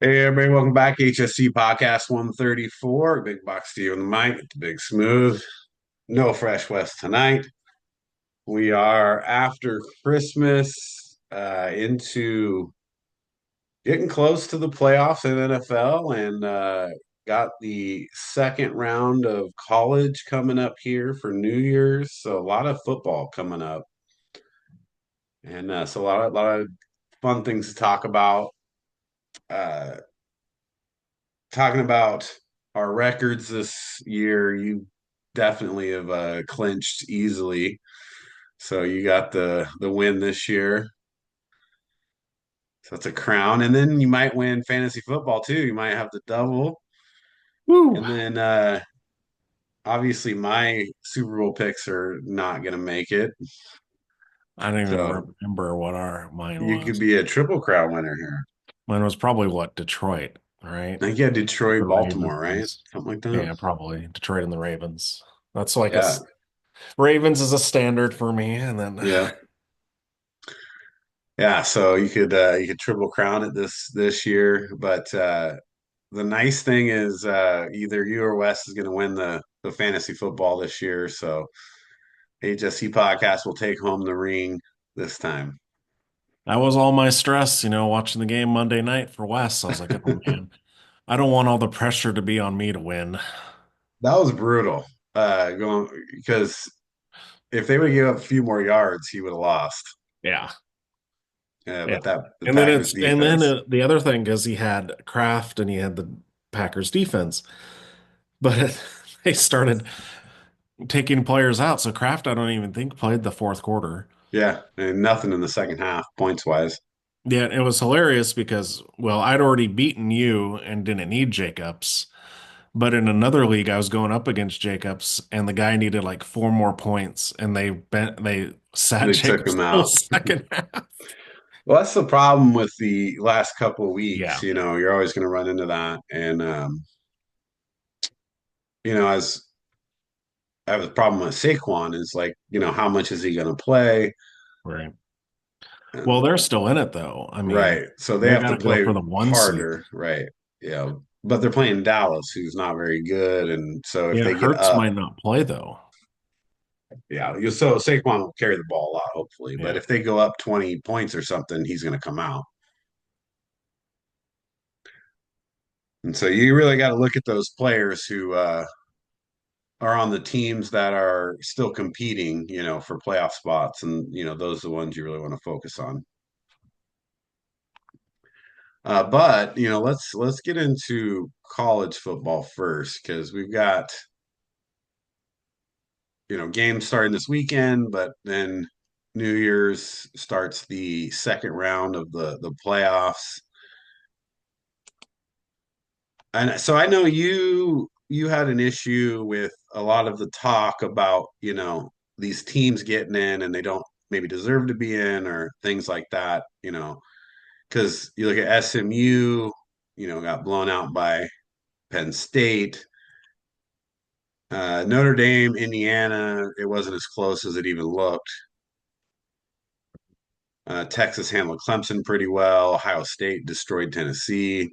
Hey everybody, welcome back. HSC Podcast 134. Big box to you on the mic, the big smooth. No Fresh West tonight. We are after Christmas, into getting close to the playoffs in NFL, and got the second round of college coming up here for New Year's. So a lot of football coming up, and so a lot of fun things to talk about. Uh, Talking about our records this year, you definitely have clinched easily. So you got the win this year. So that's a crown. And then you might win fantasy football too. You might have the double. Woo! And then obviously my Super Bowl picks are not gonna make it. I don't even So remember what our mine you could was. be a triple crown winner here. Mine was probably what, Detroit, right? I think you had With Detroit, the Baltimore, right? Ravens. Something like that. Yeah, probably Detroit and the Ravens. That's like Yeah. Ravens is a standard for me, and then Yeah. Yeah, so you could triple crown it this year, but the nice thing is either you or Wes is going to win the fantasy football this year. So HSC Podcast will take home the ring this time. that was all my stress, watching the game Monday night for Wes. I was like, oh man, I don't want all the pressure to be on me to win. That was brutal. Going because if they would have given up a few more yards, he would have lost. Yeah, yeah. But that the And then Packers it's and then defense, the other thing is he had Kraft and he had the Packers defense, but they started taking players out. So Kraft, I don't even think played the fourth quarter. yeah, and nothing in the second half points wise. Yeah, it was hilarious because, well, I'd already beaten you and didn't need Jacobs. But in another league, I was going up against Jacobs, and the guy needed like four more points, and they sat They took Jacobs him the whole out. second half. Well, that's the problem with the last couple of weeks. Yeah, You're always going to run into that. And, as I have a problem with Saquon is like, how much is he going to play? right. Well, And they're still in it though. I mean, right. So they they have got to to go play for the one seed. harder. Right. But they're playing Dallas, who's not very good. And so if Yeah, they get Hurts up, might not play though. so Saquon will carry the ball a lot, hopefully. But Yeah. if they go up 20 points or something, he's going to come out. And so you really got to look at those players who, are on the teams that are still competing, for playoff spots, and those are the ones you really want to focus on. But let's get into college football first because we've got games starting this weekend, but then New Year's starts the second round of the playoffs. And so I know you had an issue with a lot of the talk about, these teams getting in and they don't maybe deserve to be in or things like that, because you look at SMU, got blown out by Penn State. Notre Dame, Indiana, it wasn't as close as it even looked. Texas handled Clemson pretty well. Ohio State destroyed Tennessee.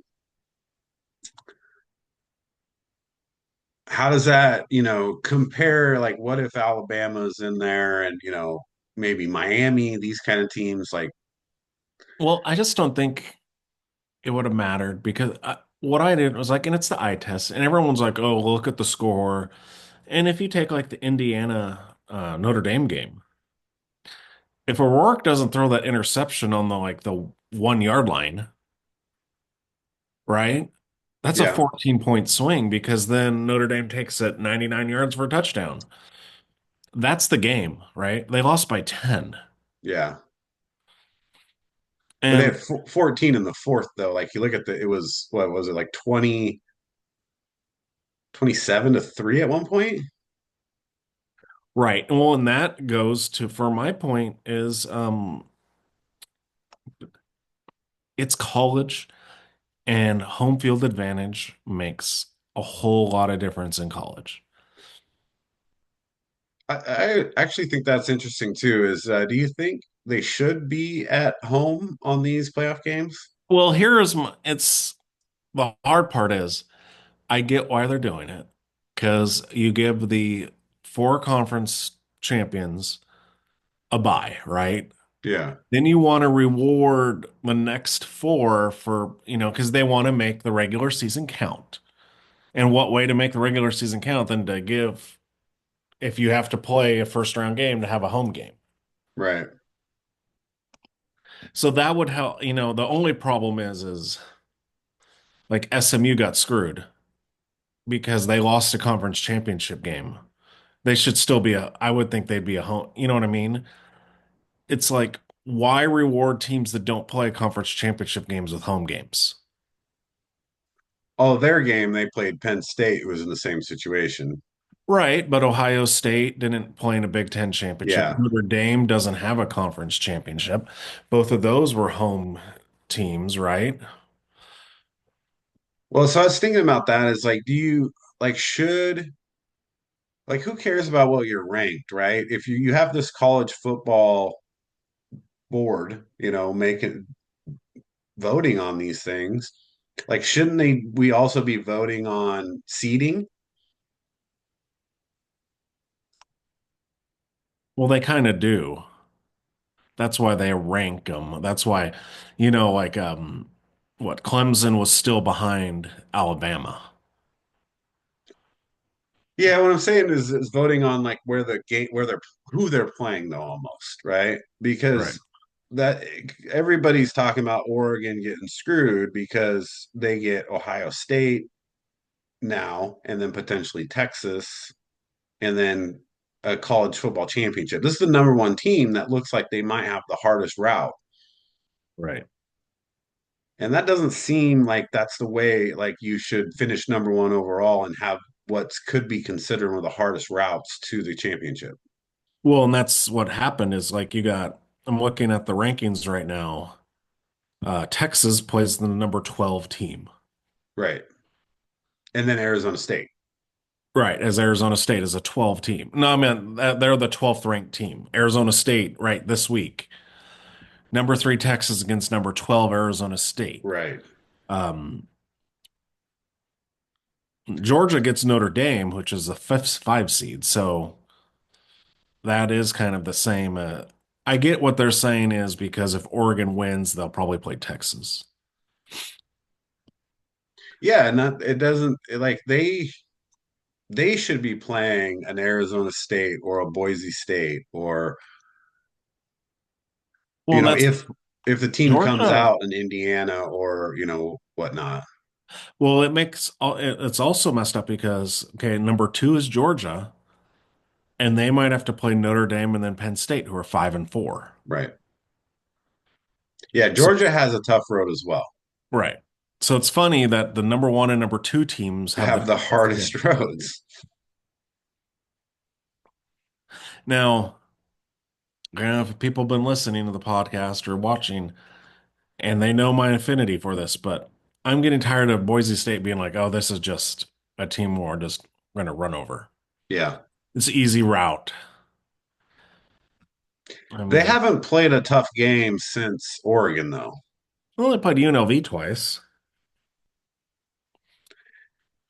How does that, compare? Like, what if Alabama's in there and, maybe Miami, these kind of teams? Like, Well, I just don't think it would have mattered because what I did was like, and it's the eye test, and everyone's like, oh, look at the score. And if you take like the Indiana Notre Dame game, if O'Rourke doesn't throw that interception on the 1 yard line, right? That's a yeah, 14-point swing because then Notre Dame takes it 99 yards for a touchdown. That's the game, right? They lost by 10. yeah. But they And had 14 in the fourth, though. Like, you look at it was, what was it, like 27-3 at one point? right. Well, and that goes to for my point is it's college and home field advantage makes a whole lot of difference in college. I actually think that's interesting too. Do you think they should be at home on these playoff games? Well, here is my, it's The hard part is I get why they're doing it because you give the four conference champions a bye, right? Yeah, Then you want to reward the next four for, because they want to make the regular season count. And what way to make the regular season count than to give, if you have to play a first round game, to have a home game? right. So that would help. The only problem is like SMU got screwed because they lost a conference championship game. They should still be I would think they'd be a home. You know what I mean? It's like, why reward teams that don't play conference championship games with home games? Oh, their game, they played Penn State, who was in the same situation. Right, but Ohio State didn't play in a Big Ten championship. Yeah. Notre Dame doesn't have a conference championship. Both of those were home teams, right? Well, so I was thinking about that is like, do you like should like who cares about what you're ranked, right? If you have this college football board, making voting on these things, like shouldn't they we also be voting on seeding? Well, they kind of do. That's why they rank them. That's why, like what Clemson was still behind Alabama. Yeah, what I'm saying is voting on like where they're who they're playing though almost, right? Right. Because that everybody's talking about Oregon getting screwed because they get Ohio State now and then potentially Texas and then a college football championship. This is the number one team that looks like they might have the hardest route. Right. And that doesn't seem like that's the way like you should finish number one overall and have what could be considered one of the hardest routes to the championship. Well, and that's what happened is like I'm looking at the rankings right now. Texas plays the number 12 team. Right. And then Arizona State. Right, as Arizona State is a 12 team. No, I mean they're the 12th ranked team. Arizona State, right, this week. Number 3 Texas against number 12 Arizona State. Right. Um, Georgia gets Notre Dame, which is a fifth 5 seed. So that is kind of the same. I get what they're saying is because if Oregon wins, they'll probably play Texas. Yeah, and it doesn't like they should be playing an Arizona State or a Boise State or Well, and that's if the team comes Georgia. out in Indiana or whatnot. Well, it's also messed up because okay, number 2 is Georgia, and they might have to play Notre Dame and then Penn State, who are 5-4. Right. Yeah, So Georgia has a tough road as well. right. So it's funny that the number 1 and number 2 teams have the Have the toughest hardest schedule. roads. Now, if people have been listening to the podcast or watching, and they know my affinity for this, but I'm getting tired of Boise State being like, "Oh, this is just a team we're just going to run over. Yeah. It's an easy route." I They mean, haven't played a tough game since Oregon though. I only played UNLV twice.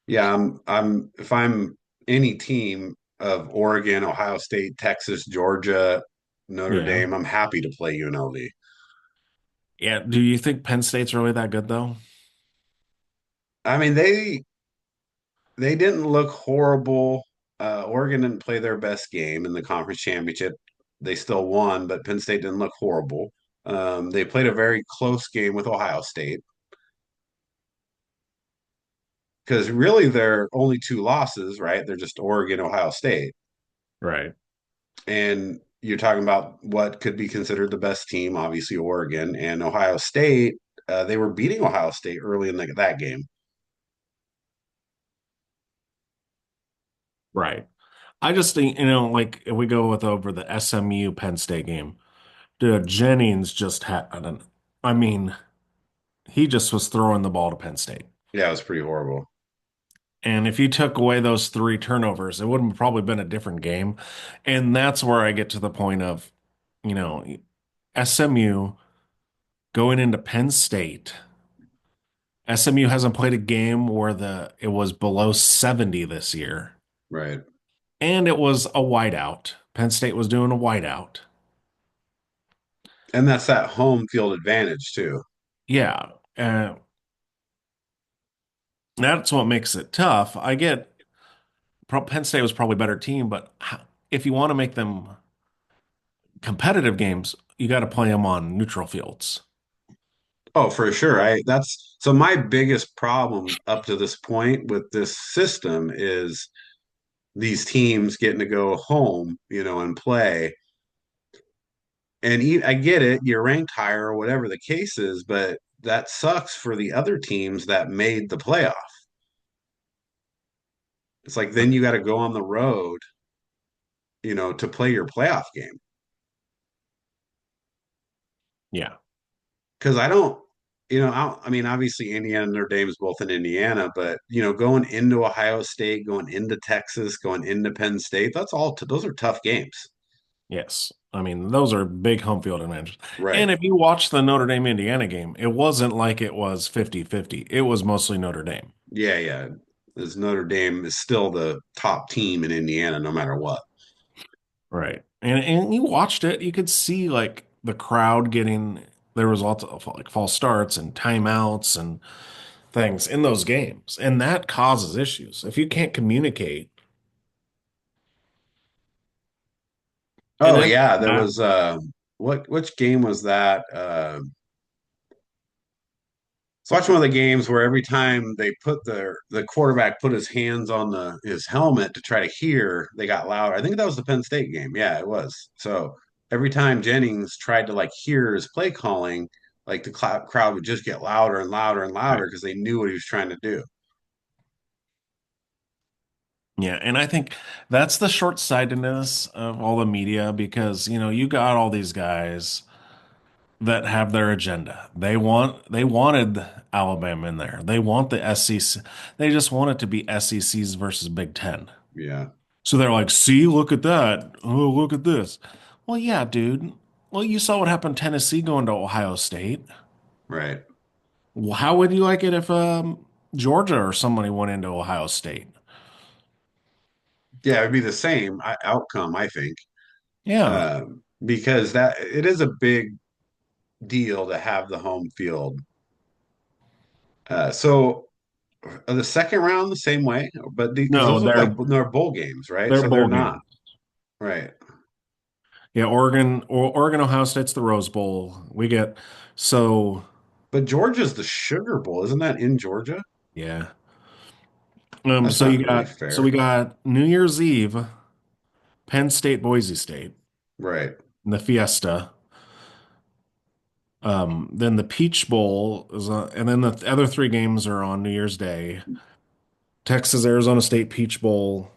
Yeah, I'm if I'm any team of Oregon, Ohio State, Texas, Georgia, Notre Yeah. Dame, I'm happy to play UNLV. Yeah. Do you think Penn State's really that good though? I mean, they didn't look horrible. Oregon didn't play their best game in the conference championship. They still won, but Penn State didn't look horrible. They played a very close game with Ohio State because really they're only two losses, right? They're just Oregon, Ohio State. Right. And you're talking about what could be considered the best team, obviously Oregon and Ohio State. They were beating Ohio State early in that game. Right. I just think, like if we go with over the SMU Penn State game, dude, Jennings just had, I mean, he just was throwing the ball to Penn State. Yeah, it was pretty horrible. And if you took away those 3 turnovers, it would have probably been a different game. And that's where I get to the point of, you know, SMU going into Penn State SMU hasn't played a game where the it was below 70 this year. Right. And it was a whiteout. Penn State was doing a whiteout. And that's that home field advantage too. Yeah. That's what makes it tough. I get Penn State was probably a better team, but if you want to make them competitive games, you got to play them on neutral fields. Oh, for sure. I that's so my biggest problem up to this point with this system is these teams getting to go home, and play. And I get it, you're ranked higher or whatever the case is, but that sucks for the other teams that made the playoff. It's like then you got to go on the road, to play your playoff game. Yeah. Because I don't, I mean, obviously Indiana and Notre Dame is both in Indiana, but going into Ohio State, going into Texas, going into Penn State, those are tough games. Yes. I mean, those are big home field advantages. Right. And if you watch the Notre Dame Indiana game, it wasn't like it was 50-50. It was mostly Notre Dame. Yeah, yeah. As Notre Dame is still the top team in Indiana, no matter what. Right. And you watched it, you could see like the crowd getting there was lots of like false starts and timeouts and things in those games. And that causes issues. If you can't communicate, and Oh then yeah, there was which game was that? So watch one of the games where every time they put the quarterback put his hands on his helmet to try to hear, they got louder. I think that was the Penn State game. Yeah, it was. So every time Jennings tried to like hear his play calling, like the crowd would just get louder and louder and louder right. because they knew what he was trying to do. Yeah, and I think that's the short-sightedness of all the media because, you got all these guys that have their agenda. They wanted Alabama in there. They want the SEC. They just want it to be SECs versus Big Ten. Yeah, So they're like, see, look at that. Oh, look at this. Well, yeah, dude. Well, you saw what happened Tennessee going to Ohio State. right. Well, how would you like it if Georgia or somebody went into Ohio State? Yeah, it'd be the same outcome, I think, Yeah. because that it is a big deal to have the home field. So the second round the same way, but because No, those look like they're bowl games, right? they're So they're bowl not games. right. Yeah, Oregon, Ohio State's the Rose Bowl. We get so But Georgia's the Sugar Bowl, isn't that in Georgia? yeah. That's So not really we fair, got New Year's Eve, Penn State, Boise State, right? and the Fiesta. Then the Peach Bowl is and then the other three games are on New Year's Day. Texas, Arizona State, Peach Bowl,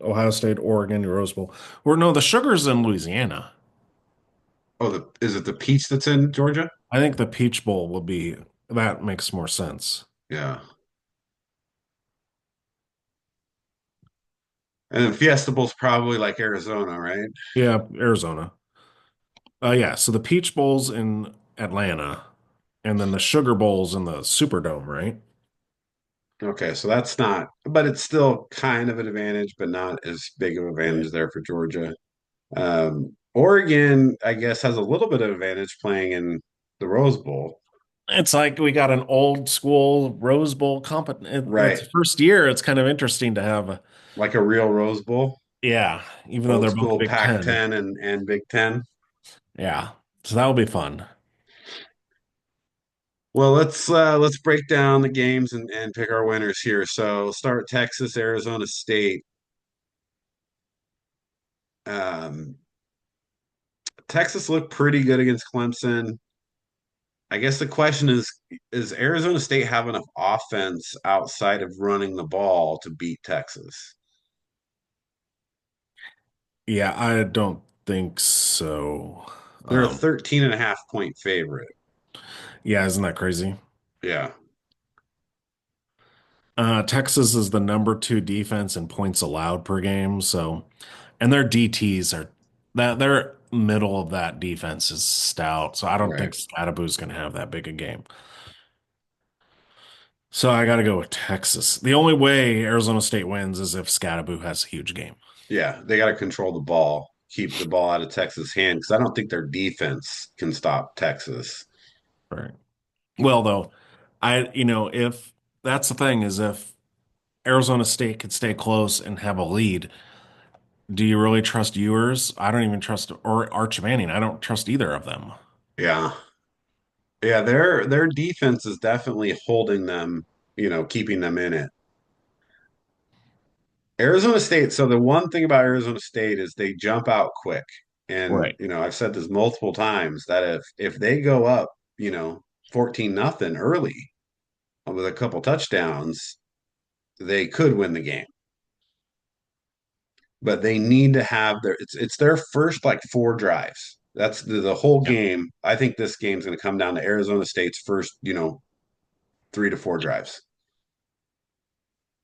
Ohio State, Oregon, Rose Bowl. Or no, the Sugar's in Louisiana. Oh, is it the peach that's in Georgia? I think the Peach Bowl will be that makes more sense. Yeah, and then Fiesta Bowl's probably like Arizona, right? Yeah, Arizona. Yeah, so the Peach Bowl's in Atlanta, and then the Sugar Bowl's in the Superdome, right? Okay, so that's not, but it's still kind of an advantage, but not as big of an Yeah. advantage there for Georgia. Oregon, I guess, has a little bit of advantage playing in the Rose Bowl. It's like we got an old school Rose Bowl It's Right. first year. It's kind of interesting to have Like a real Rose Bowl, yeah, even though old they're both school Big Ten. Pac-10 and Big Ten. Yeah. So that'll be fun. Well, let's break down the games and pick our winners here. So start Texas, Arizona State. Um, Texas looked pretty good against Clemson. I guess the question is Arizona State have enough offense outside of running the ball to beat Texas? Yeah, I don't think so. They're a Um, 13 and a half point favorite. yeah, isn't that crazy? Yeah, Texas is the number two defense in points allowed per game. So, and their DTs are that their middle of that defense is stout. So I don't think right. Scadaboo's going to have that big a game. So I got to go with Texas. The only way Arizona State wins is if Scatterbo has a huge game. Yeah, they got to control the ball, keep the ball out of Texas' hand because I don't think their defense can stop Texas. Right. Well, though, if that's the thing is if Arizona State could stay close and have a lead, do you really trust Ewers? I don't even trust or Arch Manning. I don't trust either of them. Yeah, yeah, their defense is definitely holding them, keeping them in it. Arizona State. So the one thing about Arizona State is they jump out quick. And, Right. I've said this multiple times that if they go up, 14-0 early with a couple touchdowns, they could win the game. But they need to have it's their first like four drives. That's the whole Yeah. game. I think this game's going to come down to Arizona State's first, 3 to 4 drives.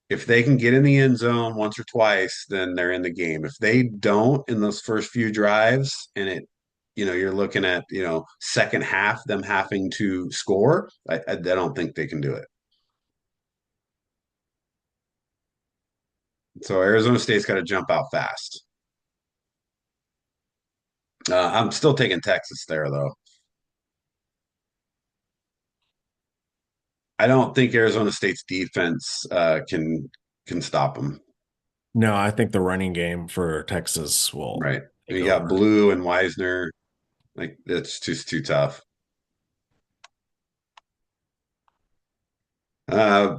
If they can get in the end zone once or twice, then they're in the game. If they don't in those first few drives and you're looking at, second half, them having to score, I don't think they can do it. So Arizona State's got to jump out fast. I'm still taking Texas there, though. I don't think Arizona State's defense can stop them. No, I think the running game for Texas will Right. take You got over. Blue and Wisner. Like it's just too tough. Uh,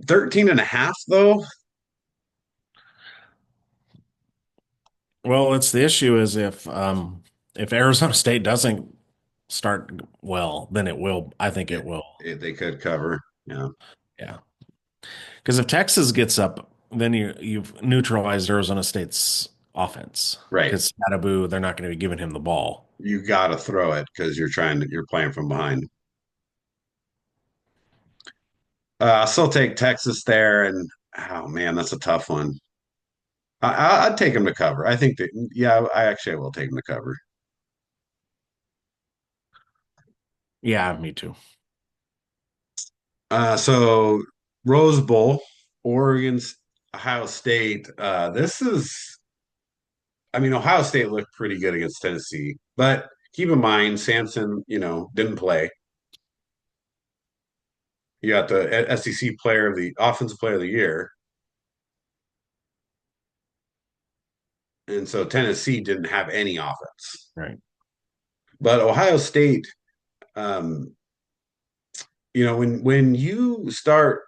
13 and a half though. Well, it's the issue is if Arizona State doesn't start well, then it will. I think it It, will. they could cover. Yeah. Yeah. Because if Texas gets up, then you've neutralized Arizona State's offense. Right. Because Abu, they're not going to be giving him the ball. You got to throw it because you're playing from behind. I'll still take Texas there, and oh man, that's a tough one. I'd take them to cover. I think that, yeah, I will take them to cover. Yeah, me too. So Rose Bowl, Oregon's Ohio State. I mean, Ohio State looked pretty good against Tennessee, but keep in mind, Samson, didn't play. You got the SEC player of the offensive player of the year. And so Tennessee didn't have any offense. Right. But Ohio State, um, when you start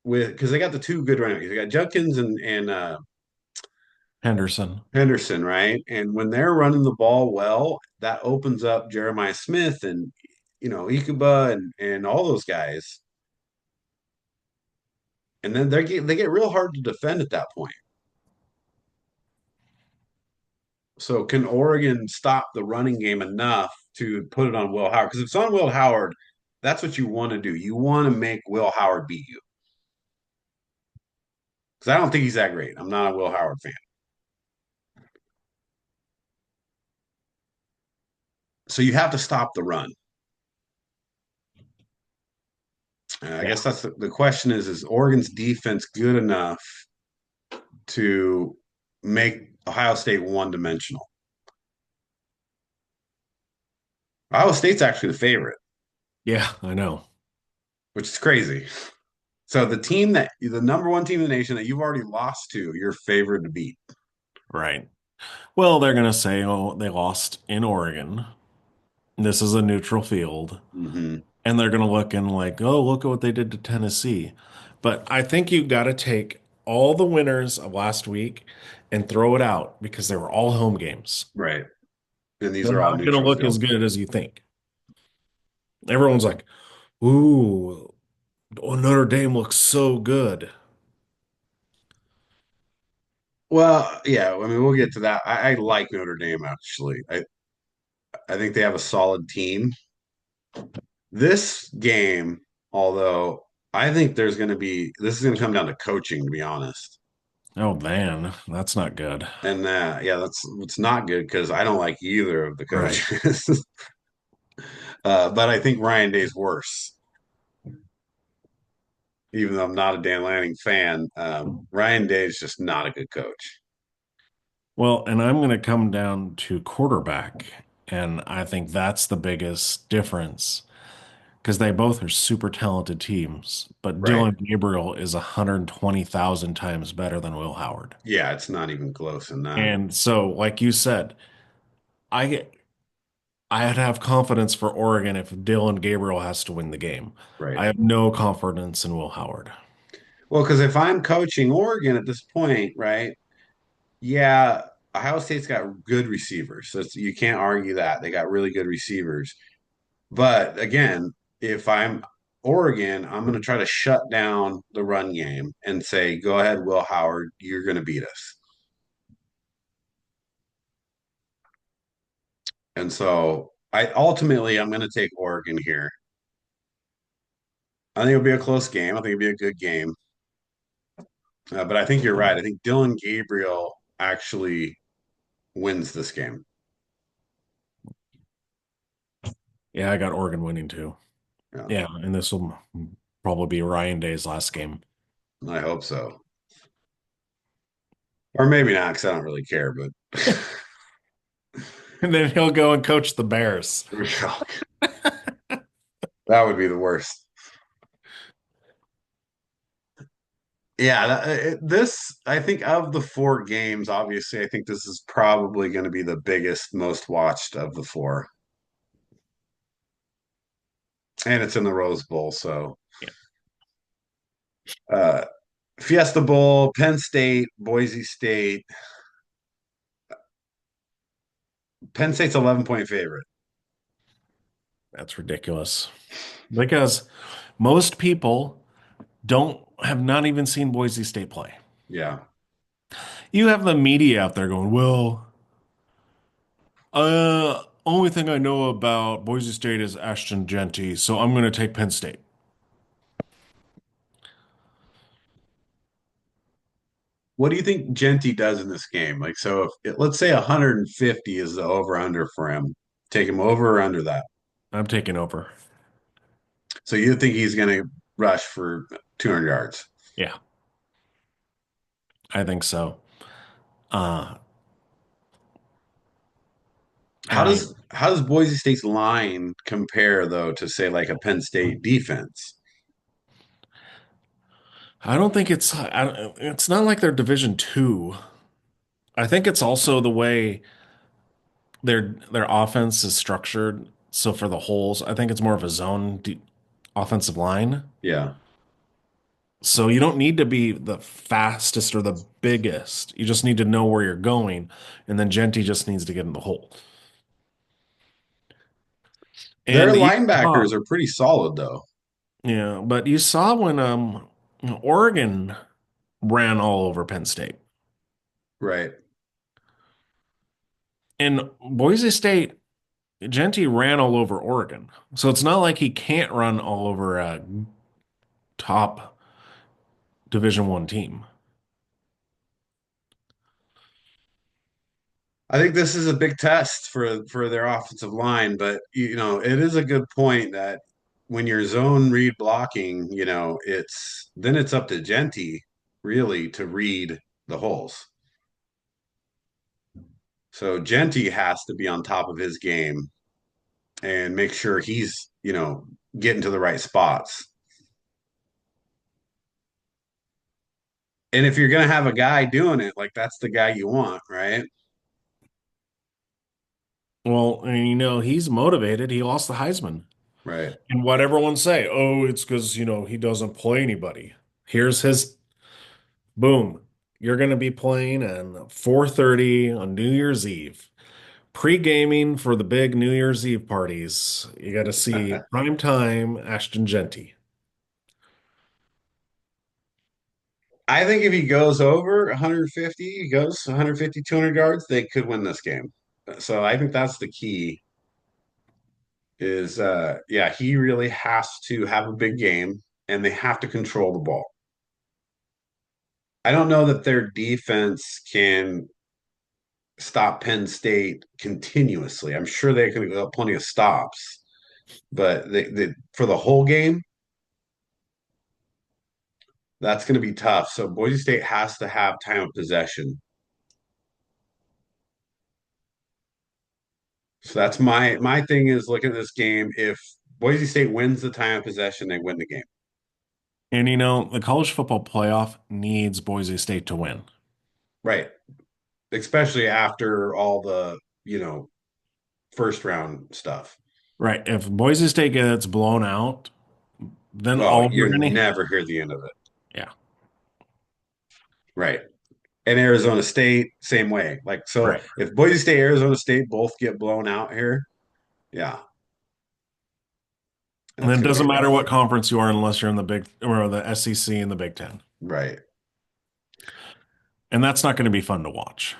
with because they got the two good running backs, they got Judkins and Henderson. Henderson, right? And when they're running the ball well, that opens up Jeremiah Smith and Ikuba and all those guys. And then they get real hard to defend at that point. So can Oregon stop the running game enough to put it on Will Howard? Because if it's on Will Howard, that's what you want to do. You want to make Will Howard beat you. Because I don't think he's that great. I'm not a Will Howard fan. So you have to stop the run. I Yeah. guess that's the question is Oregon's defense good enough to make Ohio State one dimensional? Ohio State's actually the favorite, Yeah, I know. which is crazy. So the number one team in the nation that you've already lost to, you're favored to beat. Right. Well, they're going to say, oh, they lost in Oregon. This is a neutral field. Mm-hmm. And they're going to look and like, oh, look at what they did to Tennessee. But I think you got to take all the winners of last week and throw it out because they were all home games. Right. And these They're are all not going to neutral look as field. good as you think. Everyone's like, ooh, oh, Notre Dame looks so good. Well, yeah, I mean, we'll get to that. I like Notre Dame actually. I think they have a solid team. This game, although I think this is going to come down to coaching, to be honest. Oh, man, that's not good. And yeah, it's not good because I don't like either of the Right. coaches. 'But I think Ryan Day's worse. even though I'm not a Dan Lanning fan. Ryan Day is just not a good coach. Well, and I'm going to come down to quarterback, and I think that's the biggest difference because they both are super talented teams, but Right. Dylan Gabriel is 120,000 times better than Will Howard. Yeah, it's not even close in that. And so, like you said, I I'd have confidence for Oregon if Dylan Gabriel has to win the game. Right. I have no confidence in Will Howard. Well, because if I'm coaching Oregon at this point, right? Yeah, Ohio State's got good receivers. So you can't argue that. They got really good receivers. But again, if I'm Oregon, I'm going to try to shut down the run game and say, go ahead, Will Howard, you're going to beat us. And so I'm going to take Oregon here. I think it'll be a close game. I think it'll be a good game. But I think you're right. I think Dylan Gabriel actually wins this game. Yeah, I got Oregon winning too. Yeah, Yeah, and this will probably be Ryan Day's last game. I hope so. Or maybe not, because I don't really care. But And then he'll go and coach the Bears. that would be the worst. Yeah, this, I think of the four games, obviously, I think this is probably going to be the biggest, most watched of the four. And it's in the Rose Bowl. So, Yeah, uh, Fiesta Bowl, Penn State, Boise State. Penn State's 11-point favorite. that's ridiculous. Because most people don't have not even seen Boise State play. Yeah. You have the media out there going, well, only thing I know about Boise State is Ashton Genty, so I'm going to take Penn State. What do you think Genty does in this game? Like, so if let's say 150 is the over under for him, take him over or under that. I'm taking over. So you think he's going to rush for 200 yards? Yeah, I think so. Uh, How and I, does Boise State's line compare though to say like a Penn State defense? I don't think it's not like they're Division two. I think it's also the way their offense is structured. So for the holes, I think it's more of a zone offensive line. Yeah. So you don't need to be the fastest or the biggest. You just need to know where you're going, and then Genty just needs to get in the hole. Their And you saw, linebackers are pretty solid though. yeah, but you saw when Oregon ran all over Penn State, Right. and Boise State Genty ran all over Oregon. So it's not like he can't run all over a top Division One team. I think this is a big test for their offensive line, but it is a good point that when you're zone read blocking, it's up to Genty really to read the holes. So Genty has to be on top of his game and make sure he's, getting to the right spots. And if you're going to have a guy doing it, like that's the guy you want, right? Well, and he's motivated. He lost the Heisman. Right. And what everyone say, oh, it's because, he doesn't play anybody. Here's his boom. You're going to be playing at 4:30 on New Year's Eve. Pre-gaming for the big New Year's Eve parties. You got to see prime time Ashton Genty. I think if he goes over 150, he goes 150, 200 yards, they could win this game. So I think that's the key is yeah, he really has to have a big game and they have to control the ball. I don't know that their defense can stop Penn State continuously. I'm sure they can get plenty of stops, but for the whole game, That's going to be tough. So Boise State has to have time of possession. So that's my thing is looking at this game. If Boise State wins the time of possession, they win the game. And the college football playoff needs Boise State to win. Right. Especially after all the, you know, first round stuff. Right. If Boise State gets blown out, then Oh, all we're you gonna never hear the end of it. yeah, Right. And Arizona State, same way. Like, so right. if Boise State, Arizona State both get blown out here, yeah, And that's then it going to be doesn't matter rough. what conference you are unless you're in the Big or the SEC and the Big Ten. Right. And that's not going to be fun to watch.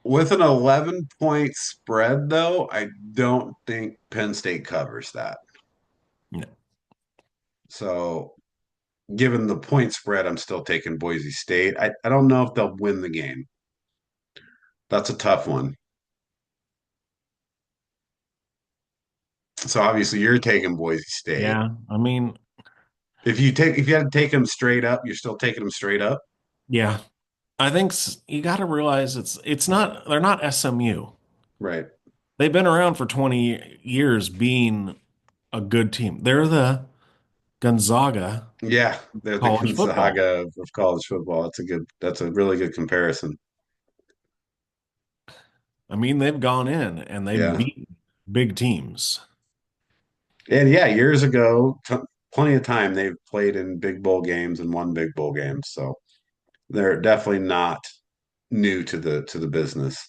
With an 11-point spread, though, I don't think Penn State covers that. No. So, given the point spread, I'm still taking Boise State. I don't know if they'll win the game. That's a tough one. So, obviously, you're taking Boise State. Yeah. I mean, If you had to take them straight up, you're still taking them straight up, yeah. I think you got to realize it's not they're not SMU. right? They've been around for 20 years being a good team. They're the Gonzaga Yeah, they're the college football. Gonzaga of college football. That's a really good comparison. I mean, they've gone in and they've Yeah. beat big teams. And yeah, years ago, plenty of time they've played in big bowl games and won big bowl games. So they're definitely not new to the business.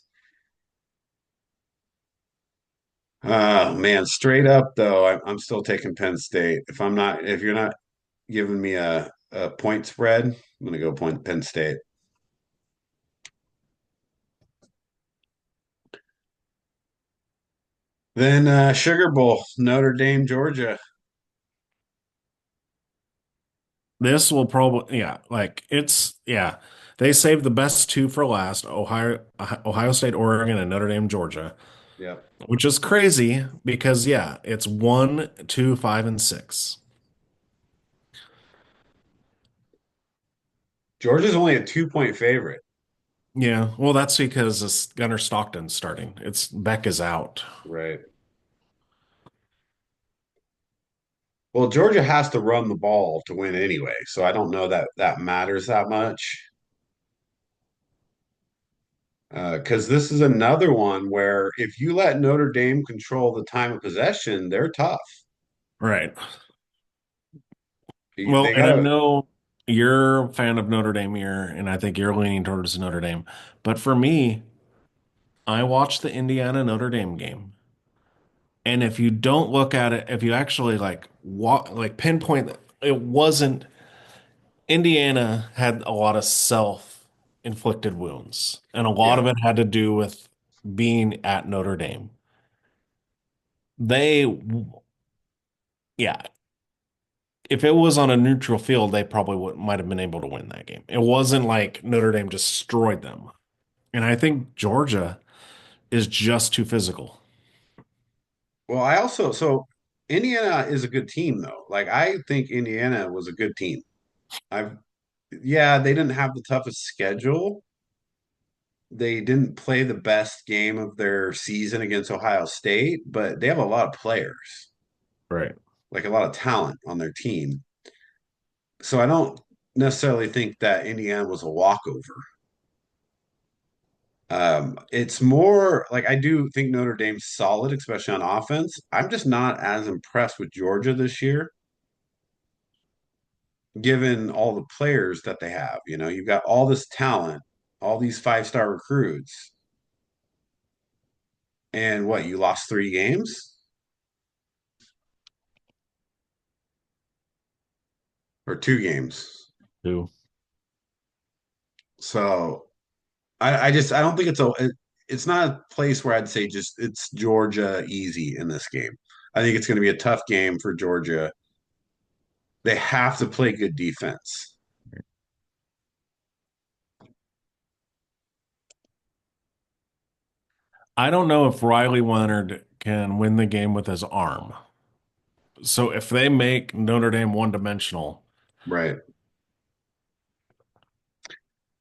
Oh man, straight up though, I'm still taking Penn State. If you're not giving me a point spread, I'm gonna go point Penn State. Then Sugar Bowl, Notre Dame, Georgia. This will probably, yeah, yeah. They saved the best two for last, Ohio State, Oregon, and Notre Dame, Georgia, Yep. which is crazy because, yeah, it's 1, 2, 5, and 6. Georgia's only a 2-point favorite. Yeah, well, that's because this Gunnar Stockton's starting. It's Beck is out. Right. Well, Georgia has to run the ball to win anyway, so I don't know that that matters that much. Because this is another one where if you let Notre Dame control the time of possession, they're tough. Right. Well, They and I gotta, know you're a fan of Notre Dame here, and I think you're leaning towards Notre Dame. But for me, I watched the Indiana Notre Dame game. And if you don't look at it, if you actually like pinpoint that it wasn't Indiana had a lot of self-inflicted wounds, and a lot yeah. of it had to do with being at Notre Dame. They, yeah, if it was on a neutral field, they probably might have been able to win that game. It wasn't like Notre Dame destroyed them. And I think Georgia is just too physical. Well, so Indiana is a good team though. Like I think Indiana was a good team. I've Yeah, they didn't have the toughest schedule. They didn't play the best game of their season against Ohio State, but they have a lot of players, Right. like a lot of talent on their team. So I don't necessarily think that Indiana was a walkover. It's more like I do think Notre Dame's solid, especially on offense. I'm just not as impressed with Georgia this year, given all the players that they have. You know, you've got all this talent, all these five-star recruits, and what, you lost 3 games or 2 games. Too. So I don't think it's not a place where I'd say just it's Georgia easy in this game. I think it's going to be a tough game for Georgia. They have to play good defense. I don't know if Riley Leonard can win the game with his arm. So if they make Notre Dame one dimensional, Right.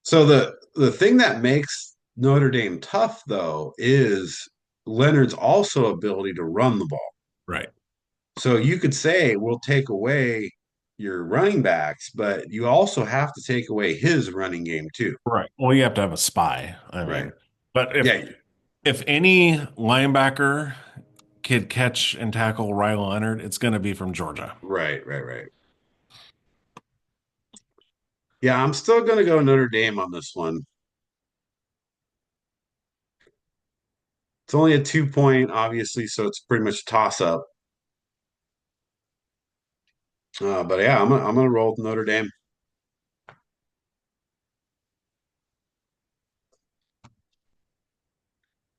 So the thing that makes Notre Dame tough though is Leonard's also ability to run the ball. Right. So you could say we'll take away your running backs, but you also have to take away his running game too. Right. Well, you have to have a spy. I Right. mean, but Yeah. if any linebacker could catch and tackle Riley Leonard, it's going to be from Georgia. Right. Right. Right. Yeah. I'm still going to go Notre Dame on this one. It's only a 2 point, obviously, so it's pretty much a toss up. But yeah, I'm gonna roll with Notre Dame.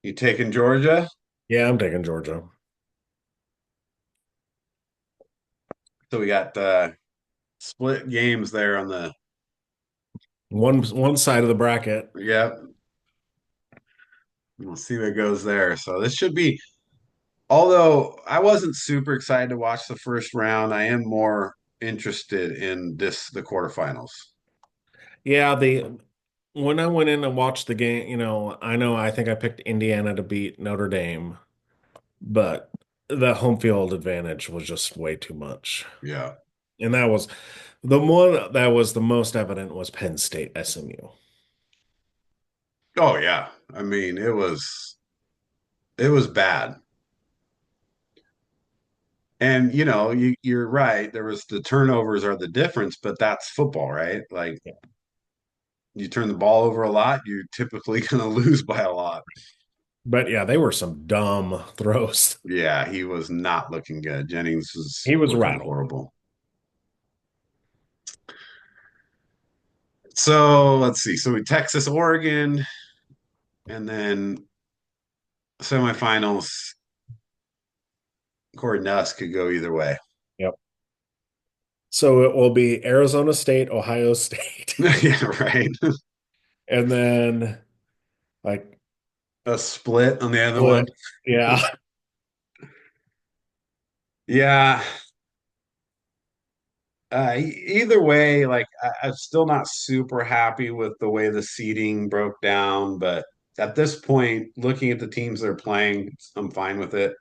You taking Georgia? Yeah, I'm taking Georgia. So we got split games there on the. One side of the bracket. Yep. We'll see what goes there. So this should be. Although I wasn't super excited to watch the first round, I am more interested in the quarterfinals. Yeah, the when I went in and watched the game, I think I picked Indiana to beat Notre Dame, but the home field advantage was just way too much. Yeah. And that was the one that was the most evident was Penn State SMU. Oh yeah. I mean, it was bad. And you're right. There was the turnovers are the difference, but that's football, right? Like Yeah. you turn the ball over a lot, you're typically going to lose by a lot. But yeah, they were some dumb throws. Yeah, he was not looking good. Jennings was He was looking rattled. horrible. So let's see. So we Texas, Oregon, and then semifinals. Corey Nuss could go either way. Yep. So it will be Arizona State, Ohio State, Yeah, right. and then like A split on the other one. what? Yeah. Yeah. Either way, like I'm still not super happy with the way the seeding broke down, but at this point, looking at the teams they're playing, I'm fine with it.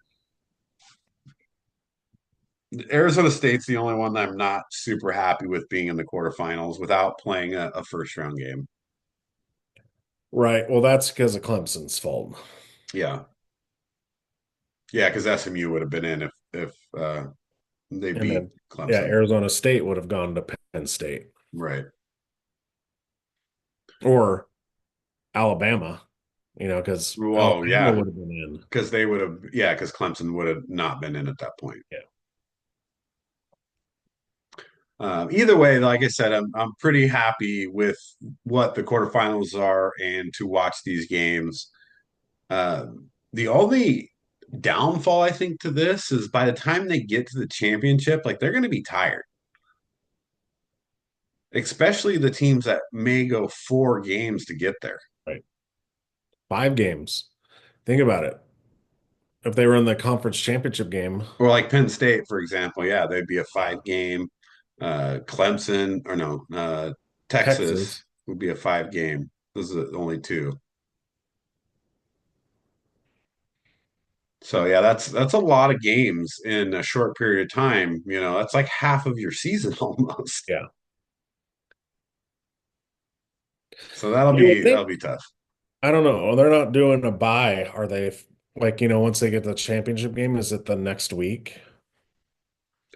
Arizona State's the only one that I'm not super happy with being in the quarterfinals without playing a first round game. Right. Well, that's because of Clemson's fault. Yeah. Yeah, because SMU would have been in if they And beat then, yeah, Clemson. Arizona State would have gone to Penn State Right. or Alabama, because Whoa, Alabama yeah. would have been in. Because they would have, yeah, because Clemson would have not been in at that point. Yeah. Either way, like I said, I'm pretty happy with what the quarterfinals are and to watch these games. Uh, the only downfall I think to this is by the time they get to the championship, like they're going to be tired, especially the teams that may go 4 games to get there. Right. 5 games. Think about it. If they were in the conference championship game, Or like Penn State, for example, yeah, they'd be a five yeah, game. Clemson or no, Texas Texas. would be a 5 game. Those are the only two. So yeah, that's a lot of games in a short period of time. That's like half of your season almost. Yeah. So that'll You be would that'll think, be tough. I don't know. They're not doing a bye, are they? Like, once they get the championship game, is it the next week?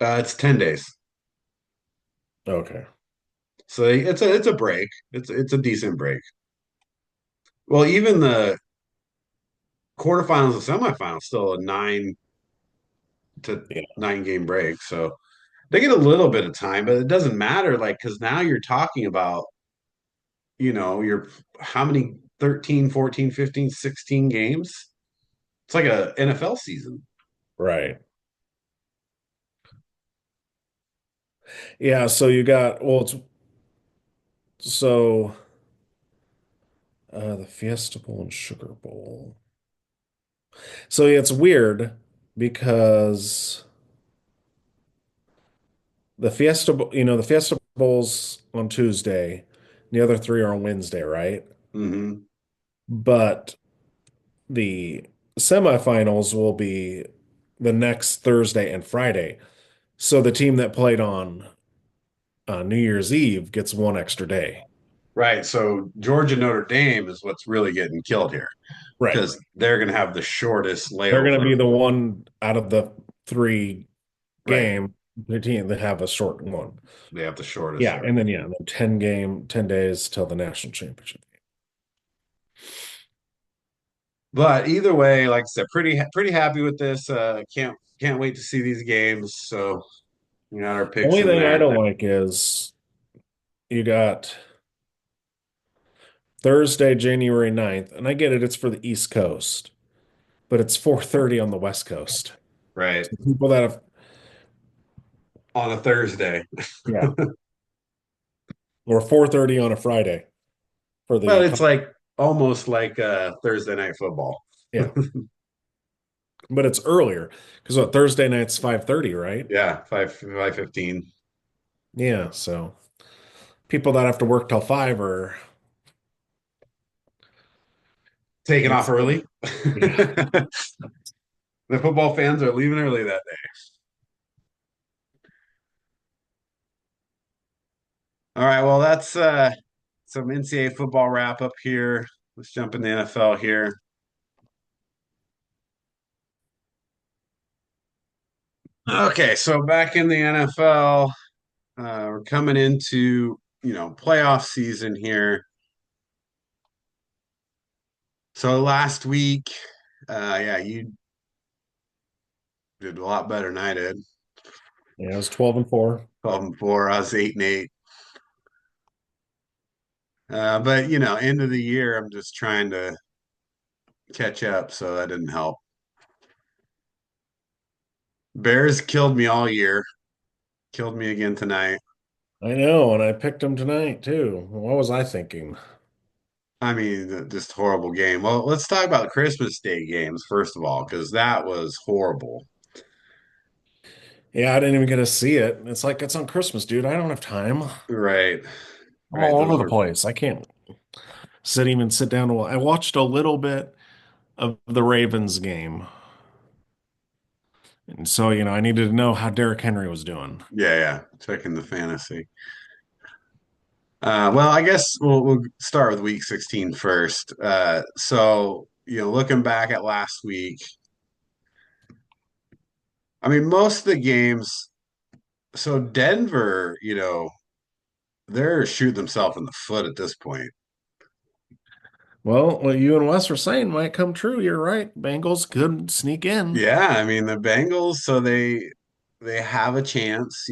It's 10 days, Okay. so it's a break. It's a decent break. Well, even the quarterfinals and semifinals still a 9 to 9 game break, so they get a little bit of time, but it doesn't matter. Like because now you're talking about you're how many 13, 14, 15, 16 games. It's like a NFL season. Right. Yeah, so you got it's so the Fiesta Bowl and Sugar Bowl. So yeah, it's weird because the Fiesta Bowl's on Tuesday, The other three are on Wednesday, right? Hmm. But the semifinals will be the next Thursday and Friday. So the team that played on New Year's Eve gets one extra day. Right. So Georgia Notre Dame is what's really getting killed here Right. because they're going to have the shortest They're going to layover. be the one out of the three Right. game, the team that have a short one. They have the shortest Yeah. there. And then 10 days till the national championship. But either way, like I said, pretty happy with this. Can't wait to see these games. So we got our picks Only in thing I there. don't like is you got Thursday, January 9th, and I get it, it's for the East Coast, but it's 4:30 on the West Coast. Right. So people that have, On a Thursday. yeah, or 4:30 on a Friday for Well, the, it's like almost like Thursday night football. yeah, but it's earlier because what Thursday night's 5:30, right? Yeah, 5:15. Yeah, so people that have to work till 5 are, Taking off it's, early. yeah. The football fans are leaving early that day. All right, well, that's some NCAA football wrap up here. Let's jump in the NFL here. Okay, so back in the NFL, we're coming into, playoff season here. So last week, yeah, you did a lot better than I did. Yeah, it was 12-4. 12-4, I was 8-8. But end of the year, I'm just trying to catch up, so that didn't help. Bears killed me all year, killed me again tonight. I know, and I picked them tonight too. What was I thinking? I mean, just horrible game. Well, let's talk about Christmas Day games first of all, because that was horrible. Yeah, I didn't even get to see it. It's like it's on Christmas, dude. I don't have time. Right, I'm right. all over Those the were, place. I can't sit down. I watched a little bit of the Ravens game. And so, I needed to know how Derrick Henry was doing. yeah, yeah. Checking the fantasy. Well, I guess we'll start with week 16 first. So, looking back at last week, I mean, most of the games, so Denver, they're shooting themselves in the foot at this point. Well, what you and Wes were saying might come true. You're right. Bengals could sneak in. Yeah, I mean, the Bengals, so they have a chance,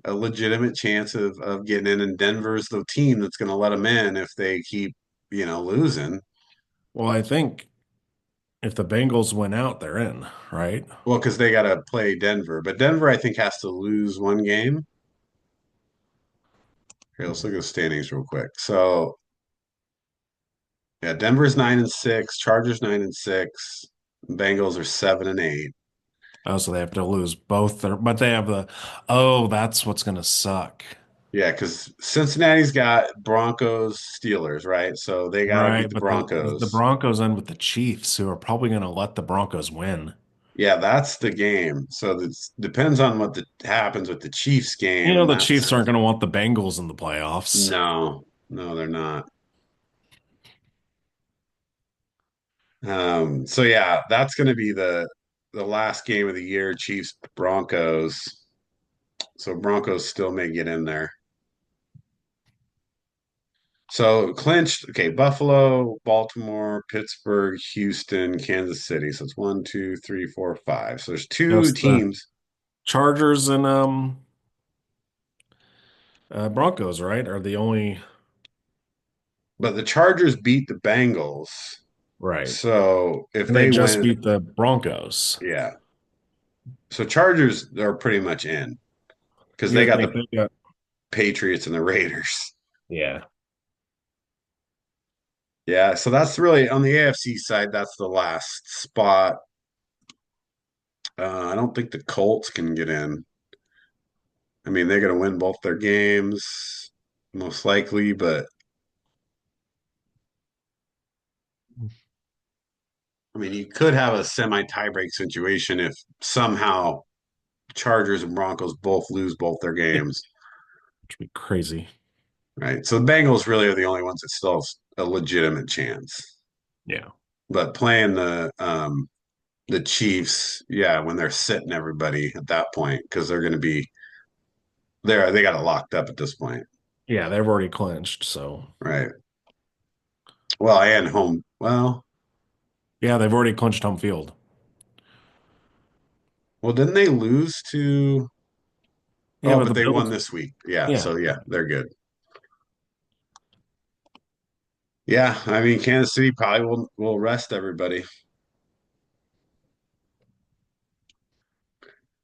a legitimate chance of getting in, and Denver's the team that's going to let them in if they keep, losing. Well, I think if the Bengals win out, they're in, right? Well, because they got to play Denver, but Denver, I think, has to lose one game. Here, let's look at the standings real quick. So, yeah, Denver's 9-6, Chargers 9-6, Bengals are 7-8. Oh, so they have to lose both their, but they have oh, that's what's going to suck. Yeah, because Cincinnati's got Broncos, Steelers, right? So they got to beat Right, the but the Broncos. Broncos end with the Chiefs, who are probably going to let the Broncos win. Yeah, that's the game. So it depends on what happens with the Chiefs game, and The Chiefs that's aren't going to want the Bengals in the playoffs. no, they're not. So yeah, that's going to be the last game of the year, Chiefs Broncos. So Broncos still may get in there. So clinched, okay, Buffalo, Baltimore, Pittsburgh, Houston, Kansas City. So it's 1, 2, 3, 4, 5. So there's two Just the teams, Chargers and Broncos, right, are the only but the Chargers beat the Bengals. right, So if and they they just win, beat the Broncos. yeah. So Chargers are pretty much in because You they would got think the they got, Patriots and the Raiders. yeah. Yeah, so that's really on the AFC side, that's the last spot. I don't think the Colts can get in. I mean, they're going to win both their games, most likely, but I mean, you could have a semi tiebreak situation if somehow Chargers and Broncos both lose both their Yeah, games, which would be crazy. right? So the Bengals really are the only ones that still have a legitimate chance. Yeah. But playing the Chiefs, yeah, when they're sitting everybody at that point because they're going to be there, they got it locked up at this point, Yeah, they've already clinched, so right? Well, and home. yeah, they've already clinched home field. Well, didn't they lose to? Yeah, Oh, but but the they won Bills, this week. Yeah, yeah. so yeah, they're good. Yeah, I mean, Kansas City probably will rest everybody.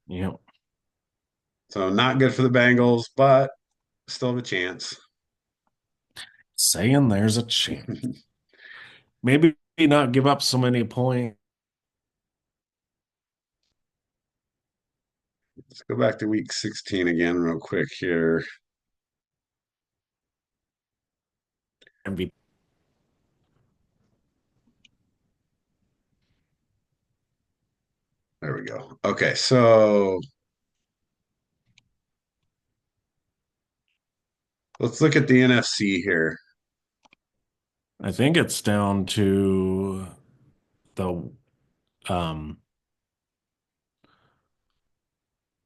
Yeah. So not good for the Bengals, but still have a chance. Saying there's a chance. Maybe not give up so many points Let's go back to week 16 again, real quick here. and be There we go. Okay, so let's look at the NFC here. I think it's down to the um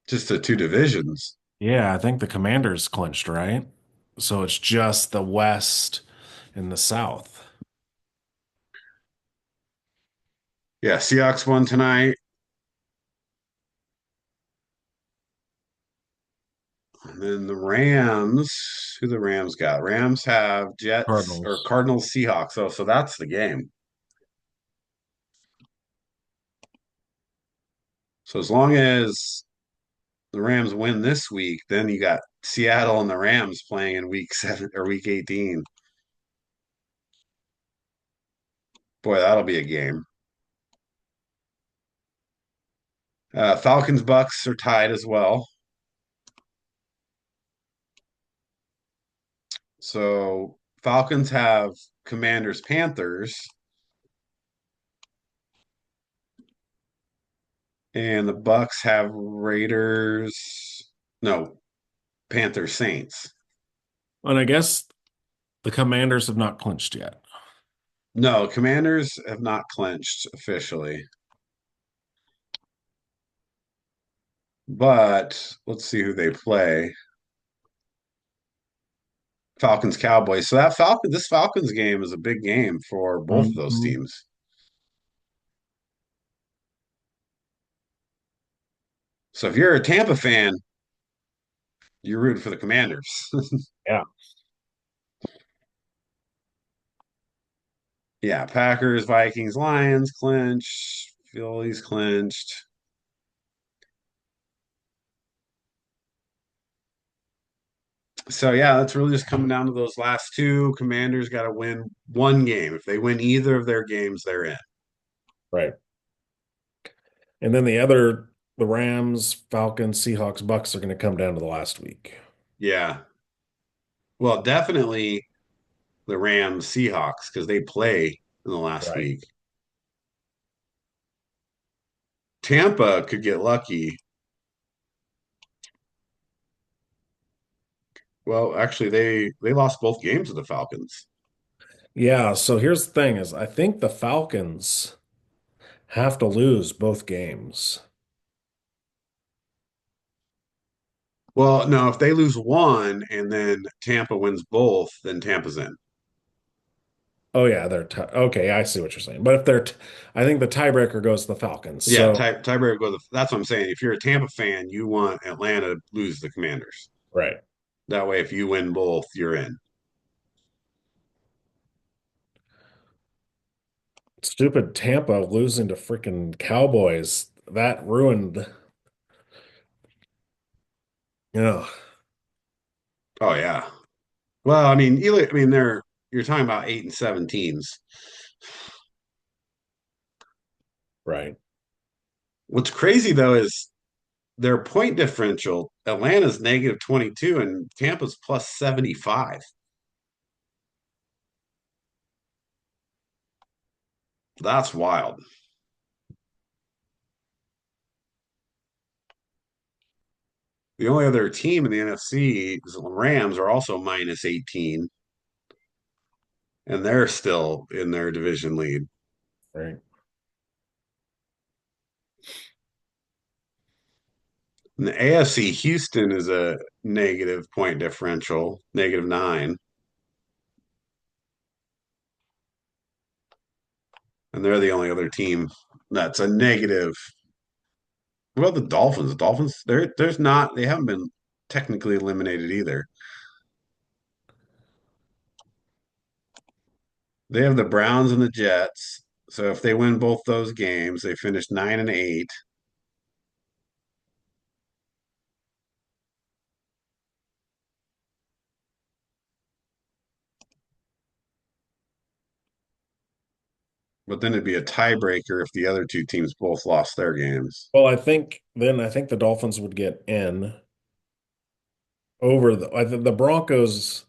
Just the two divisions. yeah, I think the Commanders clinched, right? So it's just the West and the South. Yeah, Seahawks won tonight. And then the Rams, who the Rams got? Rams have Jets or Cardinals. Cardinals, Seahawks. Oh, so that's the game. So as long as the Rams win this week, then you got Seattle and the Rams playing in week 7 or week 18. Boy, that'll be a game. Falcons, Bucks are tied as well. So Falcons have Commanders, Panthers, and the Bucks have Raiders. No, Panthers, Saints. And I guess the Commanders have not clinched yet. No, Commanders have not clinched officially. But let's see who they play. Falcons, Cowboys. So this Falcons game is a big game for both of those Mhm. teams. So if you're a Tampa fan, you're rooting for the Commanders. Yeah. Yeah, Packers, Vikings, Lions clinch, Phillies clinched. So yeah, that's really just coming down to those last two. Commanders got to win one game. If they win either of their games, they're in. Right. And then the Rams, Falcons, Seahawks, Bucks are going to come down to the last week. Yeah. Well, definitely the Rams, Seahawks, because they play in the last Right. week. Tampa could get lucky. Well, actually, they lost both games to the Falcons. Yeah, so here's the thing is I think the Falcons have to lose both games. Well, no, if they lose one and then Tampa wins both, then Tampa's in. Oh yeah, okay, I see what you're saying. But if I think the tiebreaker goes to the Falcons. Yeah, So, tiebreaker goes. That's what I'm saying. If you're a Tampa fan, you want Atlanta to lose the Commanders. right. That way, if you win both, you're in. Stupid Tampa losing to freaking Cowboys. That ruined, you know, Oh yeah. Well, I mean, they're you're talking about 8 and 7 teams. right. What's crazy though is their point differential. Atlanta's -22 and Tampa's +75. That's wild. The only other team in the NFC is the Rams are also minus 18, and they're still in their division lead. Right. And the AFC, Houston is a negative point differential, -9, and they're the only other team that's a negative. What about the Dolphins? The Dolphins, there's not, they haven't been technically eliminated either. They have the Browns and the Jets. So if they win both those games, they finish 9-8. But then it'd be a tiebreaker if the other two teams both lost their games. Well, I think the Dolphins would get in over the Broncos.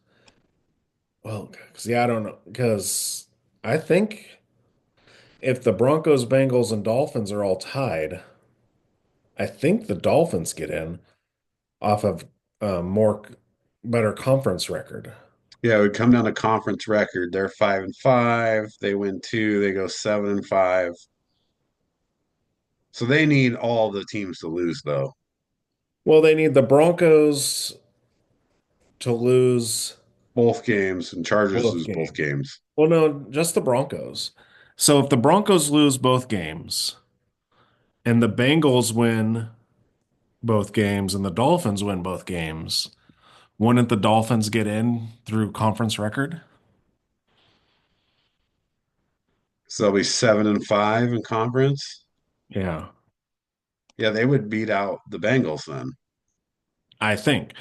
Well, 'cause, yeah, I don't know because I think if the Broncos, Bengals, and Dolphins are all tied, I think the Dolphins get in off of more better conference record. Yeah, it would come down to conference record. They're 5-5. They win two, they go 7-5. So they need all the teams to lose, though. Well, they need the Broncos to lose Both games, and Chargers both lose both games. games. Well, no, just the Broncos. So if the Broncos lose both games and the Bengals win both games and the Dolphins win both games, wouldn't the Dolphins get in through conference record? So they'll be 7-5 in conference. Yeah, Yeah, they would beat out the Bengals then. I think.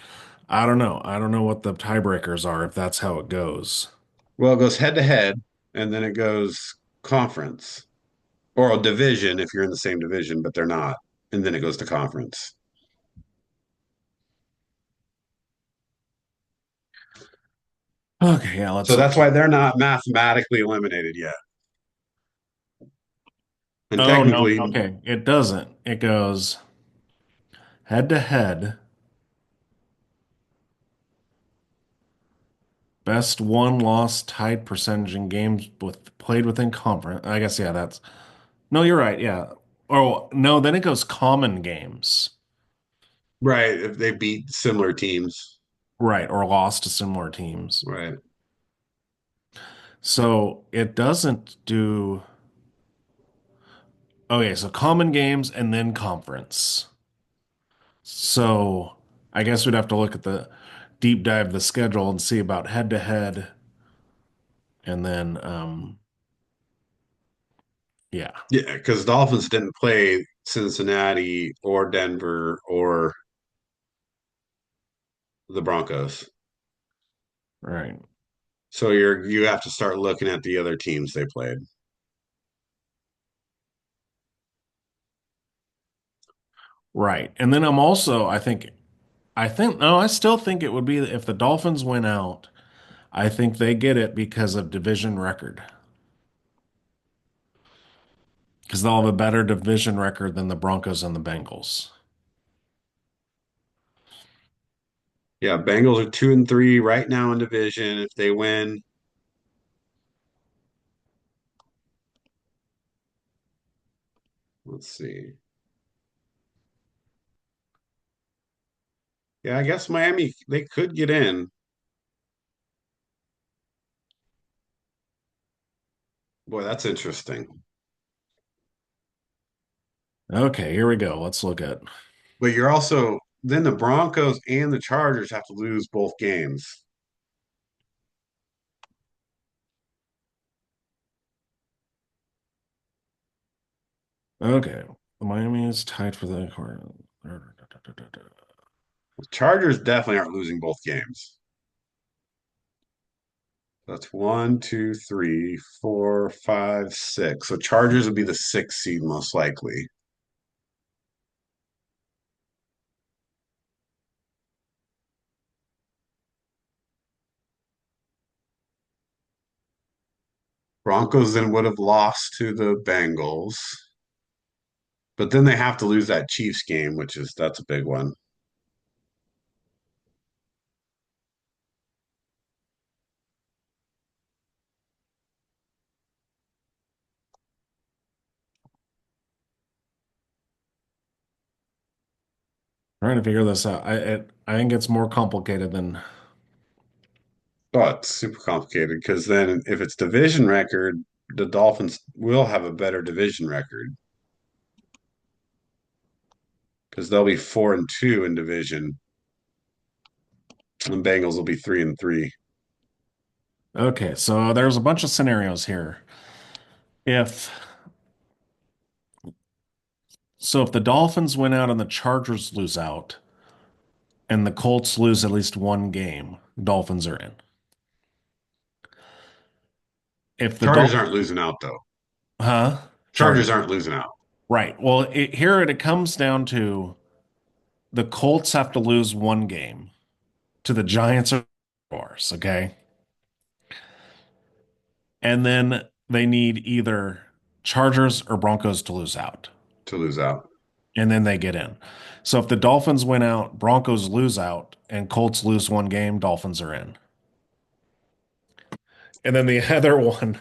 I don't know. I don't know what the tiebreakers are if that's how it goes. Well, it goes head to head, and then it goes conference or a division if you're in the same division, but they're not. And then it goes to conference. Okay, yeah, let's So look that's here. why they're not mathematically eliminated yet. And Oh, no. technically, Okay, it doesn't. It goes head to head. Best one loss tied percentage in games with played within conference. I guess yeah, that's no, you're right. Yeah. Oh no, then it goes common games. right, if they beat similar teams, Right, or lost to similar teams. right. So it doesn't do okay, so common games and then conference. So I guess we'd have to look at the deep dive the schedule and see about head to head and then yeah. Yeah, because Dolphins didn't play Cincinnati or Denver or the Broncos. Right. So you have to start looking at the other teams they played. Right. And then I think no, I still think it would be if the Dolphins win out, I think they get it because of division record. Because they'll have a better division record than the Broncos and the Bengals. Yeah, Bengals are 2-3 right now in division. If they win, let's see. Yeah, I guess Miami they could get in. Boy, that's interesting. Okay, here we go. Let's look at. But you're also then the Broncos and the Chargers have to lose both games. Okay. Miami is tied for the. The Chargers definitely aren't losing both games. That's one, two, three, four, five, six. So Chargers would be the sixth seed most likely. Broncos then would have lost to the Bengals, but then they have to lose that Chiefs game, that's a big one. Trying to figure this out. I think it's more complicated than. Oh, it's super complicated because then if it's division record, the Dolphins will have a better division record because they'll be 4-2 in division, and Bengals will be 3-3. Okay, so there's a bunch of scenarios here. If if the Dolphins win out and the Chargers lose out, and the Colts lose at least one game, Dolphins are in. If the Chargers Dolphins, aren't losing out though. huh? Chargers Chargers. aren't losing out. Right. Well, here it comes down to the Colts have to lose one game to the Giants or Jaguars, okay? And then they need either Chargers or Broncos to lose out, To lose out. and then they get in. So if the Dolphins win out, Broncos lose out, and Colts lose one game, Dolphins are in. And then the other one,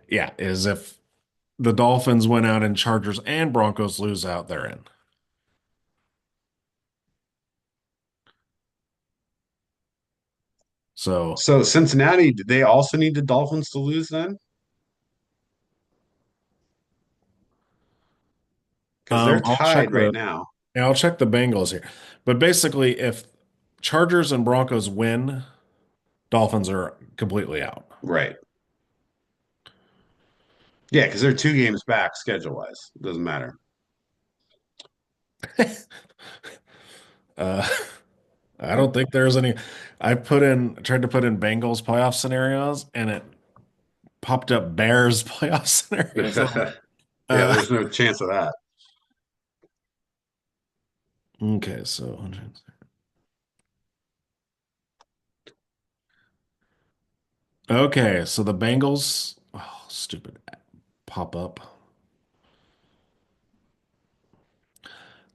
yeah, is if the Dolphins win out and Chargers and Broncos lose out, they're in. So So Cincinnati, did they also need the Dolphins to lose then? Because they're I'll check tied right the now. yeah, I'll check the Bengals here. But basically, if Chargers and Broncos win, Dolphins are completely out. Right. Yeah, because they're 2 games back schedule wise. Doesn't matter. Uh, I don't think there's any. Tried to put in Bengals playoff scenarios, and it popped up Bears playoff scenarios. Yeah, Uh, there's no chance of that. okay, so okay, so the Bengals. Oh, stupid pop up.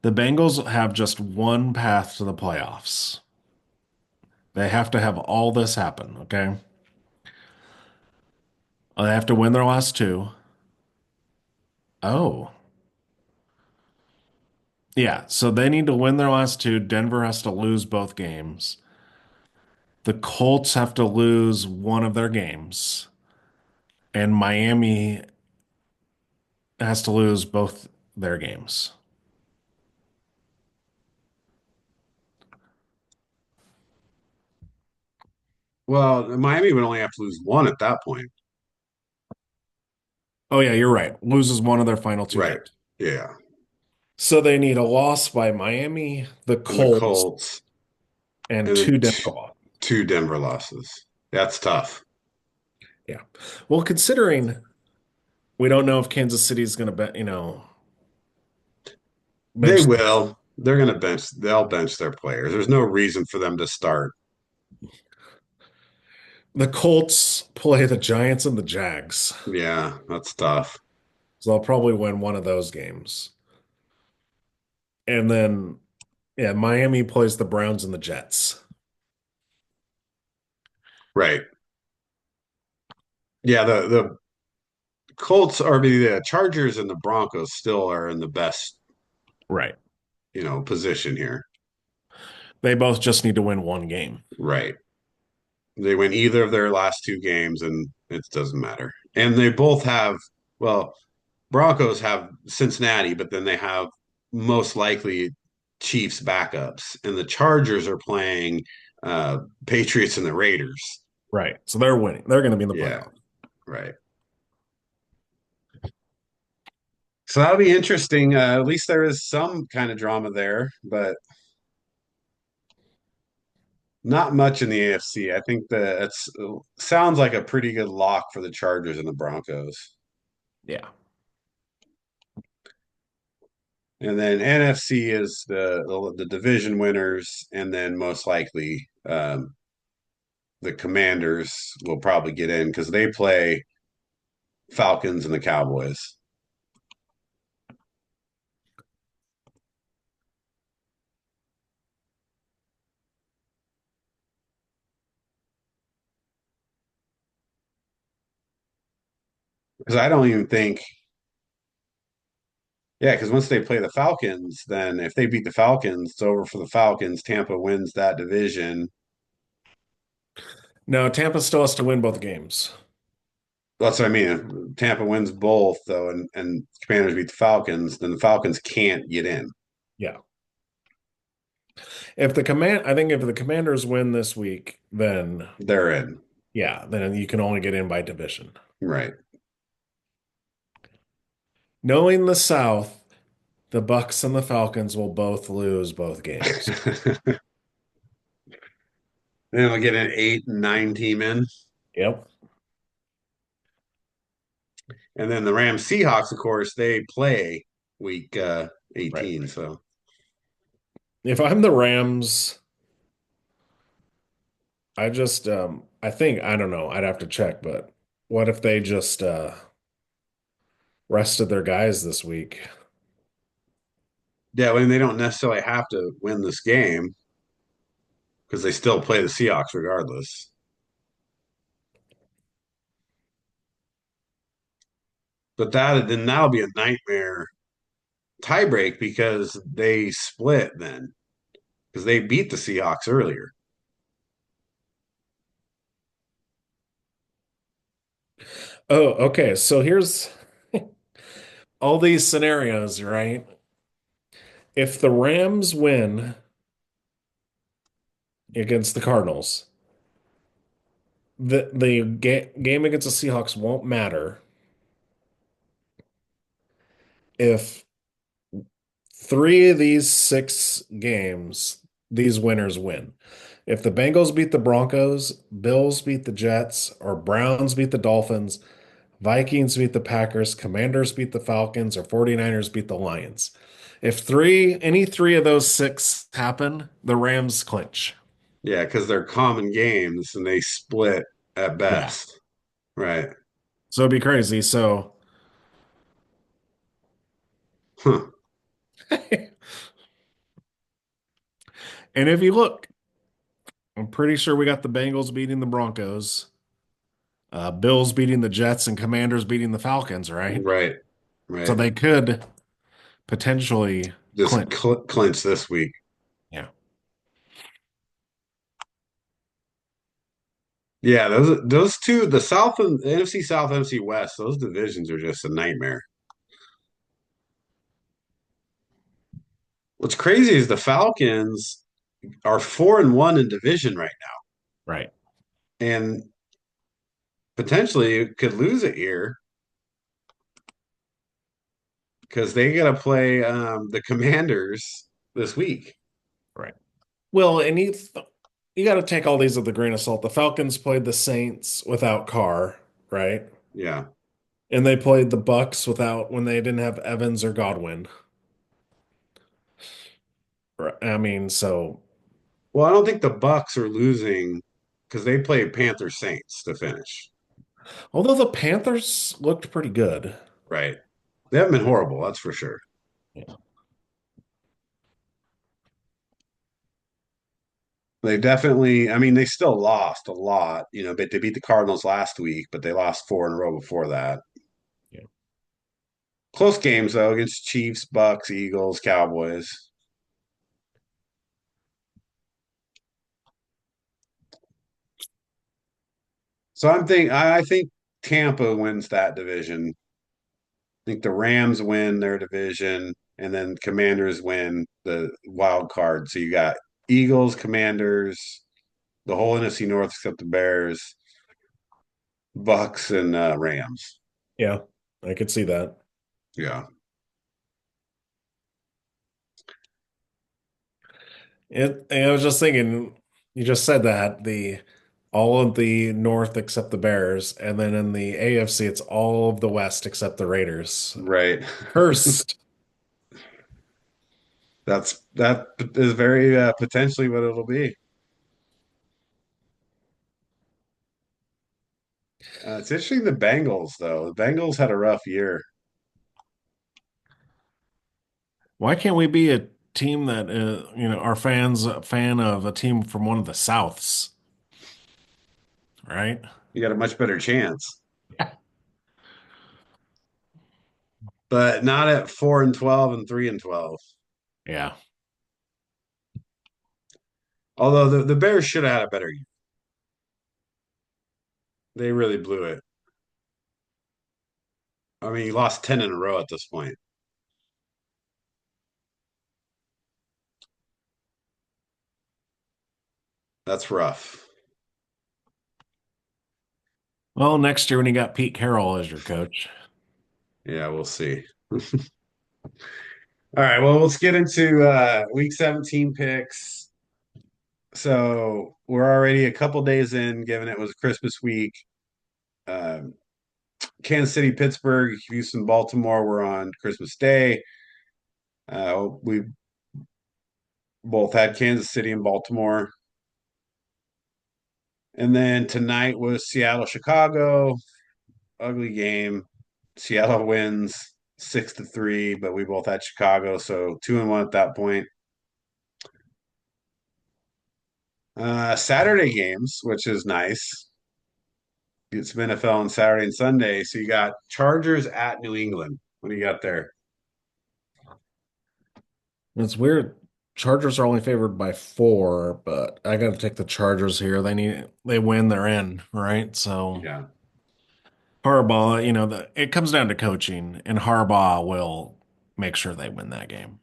The Bengals have just one path to the playoffs. They have to have all this happen, okay? They have to win their last two. Oh, yeah. So they need to win their last two. Denver has to lose both games. The Colts have to lose one of their games. And Miami has to lose both their games. Well, Miami would only have to lose one at that point. Oh, yeah, you're right. Loses one of their final two Right. games. Yeah. So they need a loss by Miami, the And the Colts, Colts and and then two Denver losses. 2 Denver losses. That's tough. Yeah. Well, considering we don't know if Kansas City is going to bet, They bench will. They're going to bench. They'll bench their players. There's no reason for them to start. the Colts play the Giants and the Jags. Yeah, that's tough. So they'll probably win one of those games. And then, yeah, Miami plays the Browns and the Jets. Right. Yeah, the Colts or the Chargers and the Broncos still are in the best, Right. position here. They both just need to win one game. Right. They win either of their last 2 games and it doesn't matter. And they both have, well, Broncos have Cincinnati, but then they have most likely Chiefs backups, and the Chargers are playing Patriots and the Raiders. Right. So they're winning. They're going to be in the Yeah, playoff. right. So that'll be interesting. At least there is some kind of drama there, but not much in the AFC. I think that it's sounds like a pretty good lock for the Chargers and the Broncos. Yeah. And then NFC is the division winners, and then most likely the Commanders will probably get in because they play. Falcons and the Cowboys. Because I don't even think, yeah, because once they play the Falcons, then if they beat the Falcons, it's over for the Falcons. Tampa wins that division. No, Tampa still has to win both games. That's what I mean. Tampa wins both, though, and Commanders beat the Falcons, then the Falcons can't get in. Yeah. I think if the Commanders win this week, then They're in. yeah, then you can only get in by division. Right. Knowing the South, the Bucks and the Falcons will both lose both games. Then we'll get an 8 and 9 team in. Yep. And then the Rams Seahawks, of course, they play week Right. 18. So If I'm the Rams, I think I don't know, I'd have to check, but what if they just rested their guys this week? yeah, I mean they don't necessarily have to win this game because they still play the Seahawks regardless. But that'll be a nightmare tiebreak because they split then because they beat the Seahawks earlier. Oh, okay. So here's all these scenarios, right? If the Rams win against the Cardinals, the game against the Seahawks won't matter if three of these six games, these winners win. If the Bengals beat the Broncos, Bills beat the Jets, or Browns beat the Dolphins, Vikings beat the Packers, Commanders beat the Falcons, or 49ers beat the Lions. If any three of those six happen, the Rams clinch. Yeah, because they're common games and they split at Yeah. best. Right. So it'd be crazy. So, Huh. and if you look, I'm pretty sure we got the Bengals beating the Broncos, Bills beating the Jets, and Commanders beating the Falcons, right? Right. So Right. they could potentially Just clinch. clinch this week. Yeah. Yeah, those two, the South and the NFC South, NFC West, those divisions are just a nightmare. What's crazy is the Falcons are 4-1 in division right Right. now, and potentially could lose it here because they got to play the Commanders this week. Right. Well, and you got to take all these with a grain of salt. The Falcons played the Saints without Carr, right? Yeah. And they played the Bucks without when they didn't have Evans or Godwin. I mean, so Well, I don't think the Bucks are losing because they play Panther Saints to finish. although the Panthers looked pretty good. Right. They haven't been horrible, that's for sure. Yeah. They definitely, I mean, they still lost a lot, but they beat the Cardinals last week, but they lost four in a row before that. Yeah. Close games though against Chiefs, Bucks, Eagles, Cowboys. So I think Tampa wins that division. I think the Rams win their division, and then Commanders win the wild card. So you got Eagles, Commanders, the whole NFC North except the Bears, Bucks, and Rams. Yeah. I could see that. Yeah, And I was just thinking, you just said that the all of the North except the Bears, and then in the AFC, it's all of the West except the Raiders. right. Cursed. That is very potentially what it'll be. It's interesting the Bengals though. The Bengals had a rough year. Why can't we be a team that our fans a fan of a team from one of the Souths, right? You got a much better chance, but not at 4-12 and 3-12. Yeah. Although the Bears should have had a better year. They really blew it. I mean, you lost 10 in a row at this point. That's rough. Well, next year when you got Pete Carroll as your coach. Yeah, we'll see. All right, well, let's get into week 17 picks. So we're already a couple days in, given it was Christmas week. Um, Kansas City, Pittsburgh, Houston, Baltimore were on Christmas Day. We both had Kansas City and Baltimore. And then tonight was Seattle, Chicago. Ugly game. Seattle wins 6-3, but we both had Chicago, so 2-1 at that point. Saturday games, which is nice. Get some NFL on Saturday and Sunday. So you got Chargers at New England. What do you got there? It's weird. Chargers are only favored by 4, but I got to take the Chargers here. They win, they're in, right? So Yeah. Harbaugh, it comes down to coaching, and Harbaugh will make sure they win that game.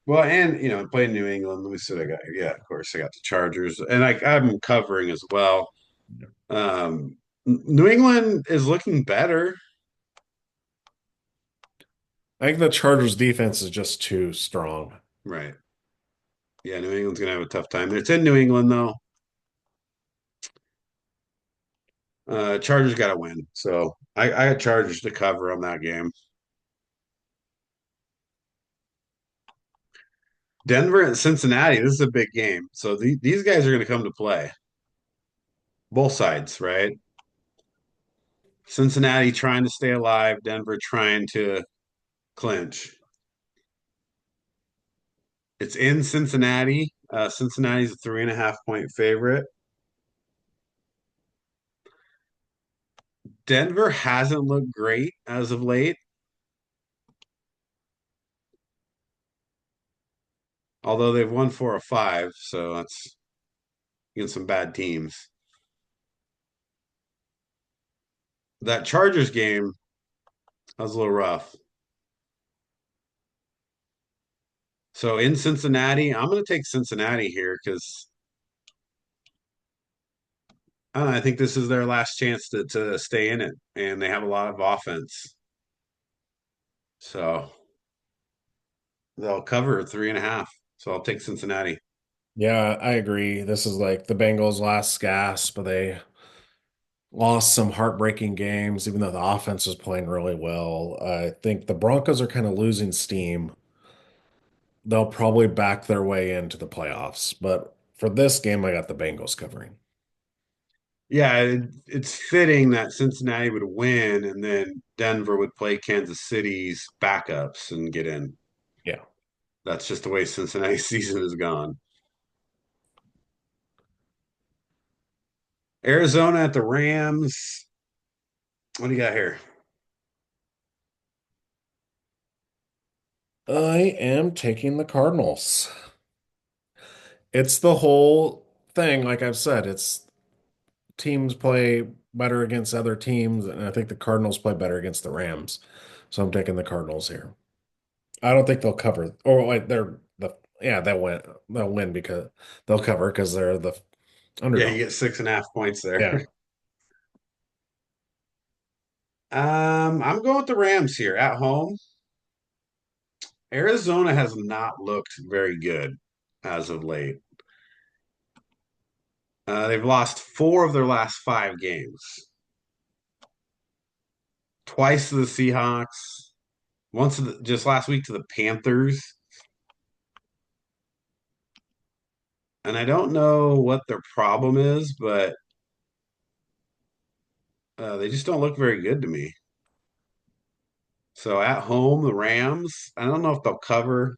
Well, and playing New England. Let me see. Of course, I got the Chargers, and I'm covering as well. New England is looking better, I think the Chargers defense is just too strong. right? Yeah, New England's gonna have a tough time. It's in New England though. Chargers got to win, so I got Chargers to cover on that game. Denver and Cincinnati. This is a big game, so these guys are going to come to play. Both sides, right? Cincinnati trying to stay alive, Denver trying to clinch. It's in Cincinnati. Cincinnati's a 3.5 point favorite. Denver hasn't looked great as of late, although they've won 4 of 5, so that's against some bad teams. That Chargers game was a little rough. So in Cincinnati, I'm going to take Cincinnati here because I think this is their last chance to stay in it, and they have a lot of offense. So they'll cover 3.5. So I'll take Cincinnati. Yeah, I agree. This is like the Bengals' last gasp, but they lost some heartbreaking games, even though the offense was playing really well. I think the Broncos are kind of losing steam. They'll probably back their way into the playoffs, but for this game, I got the Bengals covering. Yeah, it's fitting that Cincinnati would win, and then Denver would play Kansas City's backups and get in. Yeah. That's just the way Cincinnati's season has gone. Arizona at the Rams. What do you got here? I am taking the Cardinals. It's the whole thing, like I've said, it's teams play better against other teams, and I think the Cardinals play better against the Rams. So I'm taking the Cardinals here. I don't think they'll cover, or like they're the yeah, they'll win because they'll cover because they're the Yeah, you underdog. get 6.5 points there. Yeah. I'm going with the Rams here at home. Arizona has not looked very good as of late. They've lost 4 of their last 5 games. Twice to the Seahawks, once just last week to the Panthers. And I don't know what their problem is, but They just don't look very good to me. So at home, the Rams, I don't know if they'll cover.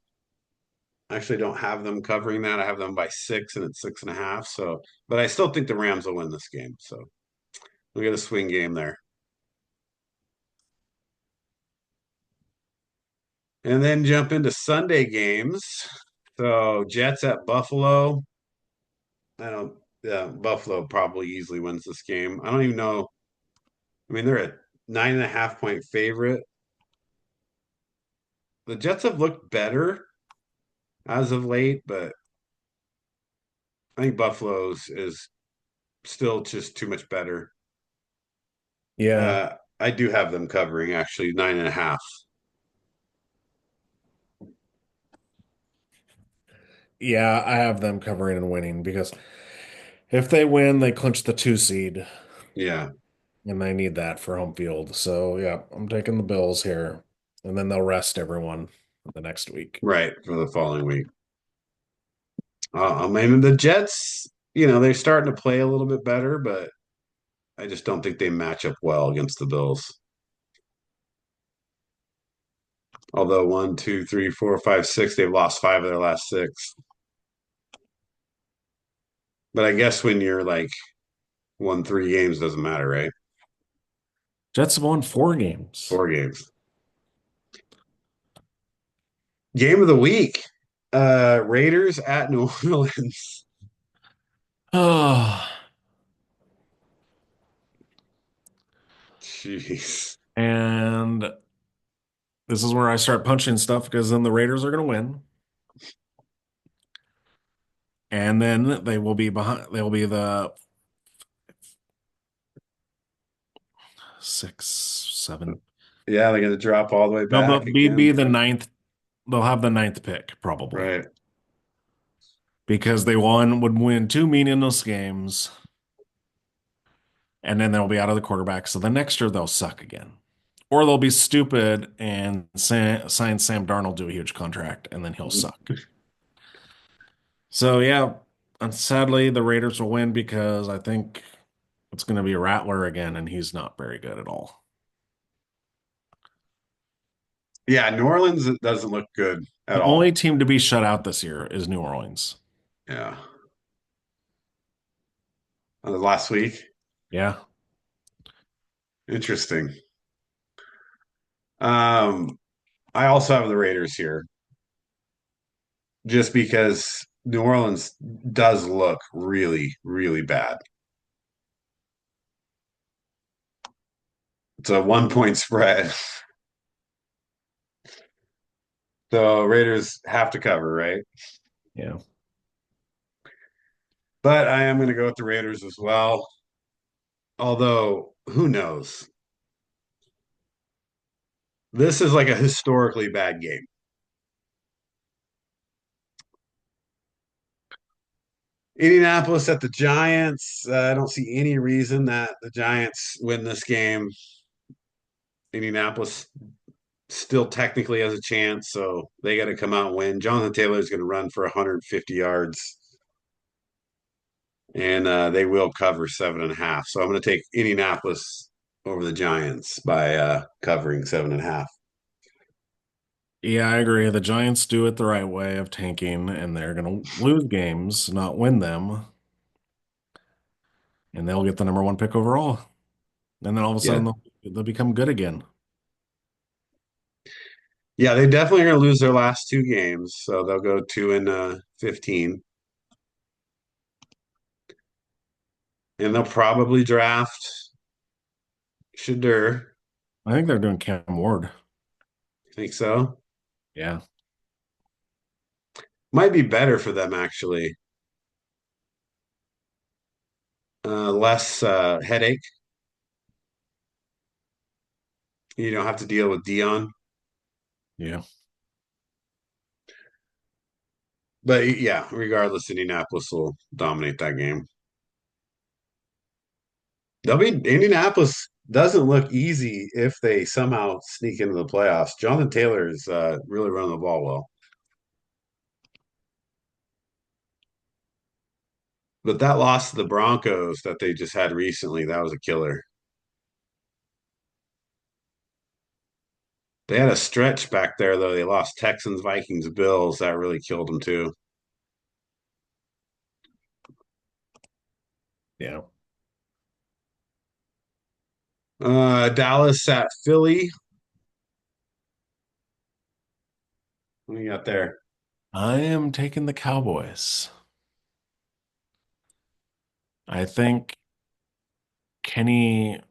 I actually don't have them covering that. I have them by 6 and it's 6.5. So, but I still think the Rams will win this game. So we got a swing game there. And then jump into Sunday games. So Jets at Buffalo. I don't, yeah, Buffalo probably easily wins this game. I don't even know. I mean, they're a 9.5 point favorite. The Jets have looked better as of late, but I think Buffalo's is still just too much better. Yeah. I do have them covering actually 9.5. Yeah, I have them covering and winning because if they win, they clinch the 2 seed, Yeah, and they need that for home field. So, yeah, I'm taking the Bills here, and then they'll rest everyone the next week. right for the following week. I mean, the Jets, they're starting to play a little bit better, but I just don't think they match up well against the Bills. Although one, two, three, four, five, six, they've lost 5 of their last 6. But I guess when you're like won 3 games, doesn't matter, right? Jets have won 4 games. 4 games. Game of the week. Raiders at New Orleans. Oh, Jeez. and this is where I start punching stuff because then the Raiders are going to win. And then they will be behind, they will be the 6, 7. Yeah, they're gonna drop all the way No, back they'll be again. the ninth. They'll have the ninth pick probably Right. because they would win 2 meaningless games, and then they'll be out of the quarterback. So the next year they'll suck again, or they'll be stupid and sign Sam Darnold to a huge contract, and then he'll suck. So yeah, and sadly the Raiders will win because I think it's going to be Rattler again, and he's not very good at all. Yeah, New Orleans doesn't look good at The all. only team to be shut out this year is New Orleans. Yeah. Last week. Yeah. Interesting. Um, I also have the Raiders here just because New Orleans does look really, really bad. It's a 1 point spread. So Raiders have to cover, right? Yeah. But I am going to go with the Raiders as well. Although, who knows? This is like a historically bad game. Indianapolis at the Giants. I don't see any reason that the Giants win this game. Indianapolis still technically has a chance, so they got to come out and win. Jonathan Taylor is going to run for 150 yards, and they will cover 7.5. So I'm going to take Indianapolis over the Giants by covering 7.5. Yeah, I agree. The Giants do it the right way of tanking, and they're going to lose games, not win them, and they'll get the number one pick overall. And then all of a Yeah, sudden they'll become good again. yeah, they definitely are going to lose their last 2 games, so they'll go 2-15, and they'll probably draft Shadur. I think they're doing Cam Ward. Think so? Yeah. Might be better for them actually. Less headache. You don't have to deal with Dion. Yeah. But yeah, regardless, Indianapolis will dominate that game. Indianapolis doesn't look easy if they somehow sneak into the playoffs. Jonathan Taylor is really running the ball well. But that loss to the Broncos that they just had recently, that was a killer. They had a stretch back there though. They lost Texans, Vikings, Bills. That really killed them too. Yeah. Dallas at Philly. What do you got there? I am taking the Cowboys. I think Kenny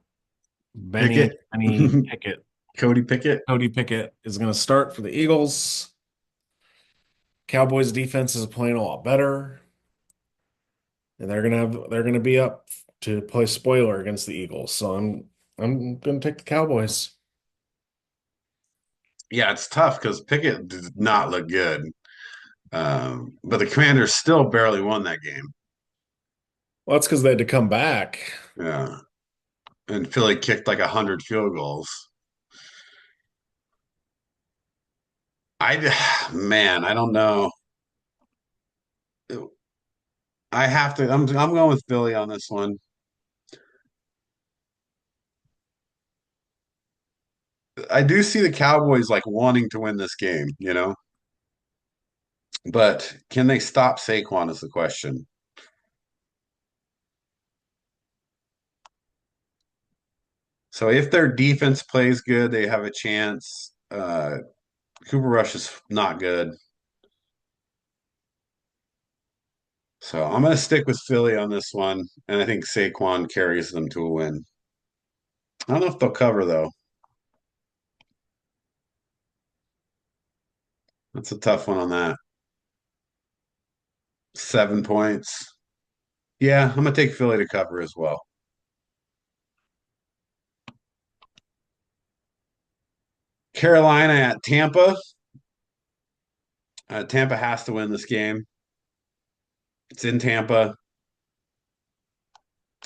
Benny Pickett. Kenny Pickett Cody Pickett. Cody Pickett is going to start for the Eagles. Cowboys defense is playing a lot better, and they're gonna be up to play spoiler against the Eagles. So I'm gonna take the Cowboys. Yeah, it's tough because Pickett did not look good. But the Commanders still barely won that game. Well, that's because they had to come back. Yeah. And Philly kicked like 100 field goals. Man, I don't know. I have to. I'm going with Philly on this one. I do see the Cowboys like wanting to win this game, but can they stop Saquon is the question. So if their defense plays good, they have a chance. Cooper Rush is not good. So I'm going to stick with Philly on this one, and I think Saquon carries them to a win. I don't know if they'll cover though. That's a tough one on that. 7 points. Yeah, I'm gonna take Philly to cover as well. Carolina at Tampa. Tampa has to win this game. It's in Tampa.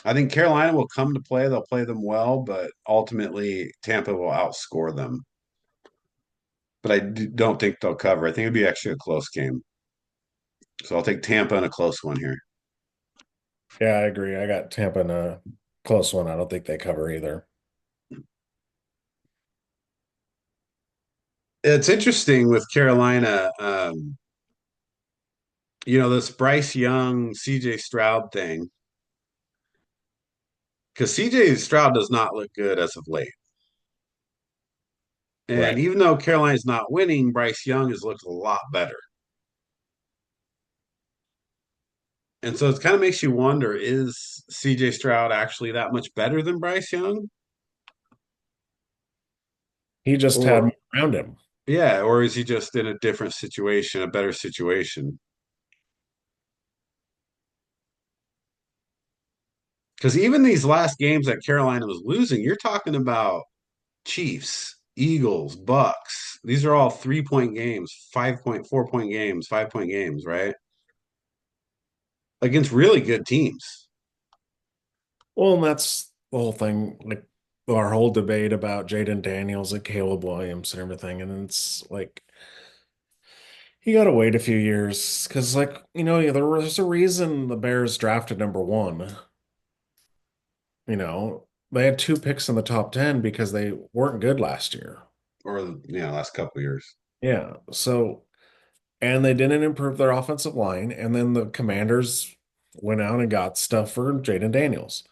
I think Carolina will come to play. They'll play them well, but ultimately Tampa will outscore them. But don't think they'll cover. I think it'd be actually a close game. So I'll take Tampa in a close one here. Yeah, I agree. I got Tampa in a close one. I don't think they cover either. It's interesting with Carolina. This Bryce Young, CJ Stroud thing, because CJ Stroud does not look good as of late. And Right. even though Carolina's not winning, Bryce Young has looked a lot better. And so it kind of makes you wonder, is CJ Stroud actually that much better than Bryce Young? He just had more Or around him. yeah, or is he just in a different situation, a better situation? Because even these last games that Carolina was losing, you're talking about Chiefs, Eagles, Bucks. These are all 3 point games, 5 point, 4 point games, 5 point games, right? Against really good teams. Well, and that's the whole thing, like our whole debate about Jaden Daniels and Caleb Williams and everything. And it's like you got to wait a few years because, like, there's a reason the Bears drafted number one. They had two picks in the top 10 because they weren't good last year. Or last couple of years. Yeah. So, and they didn't improve their offensive line. And then the Commanders went out and got stuff for Jaden Daniels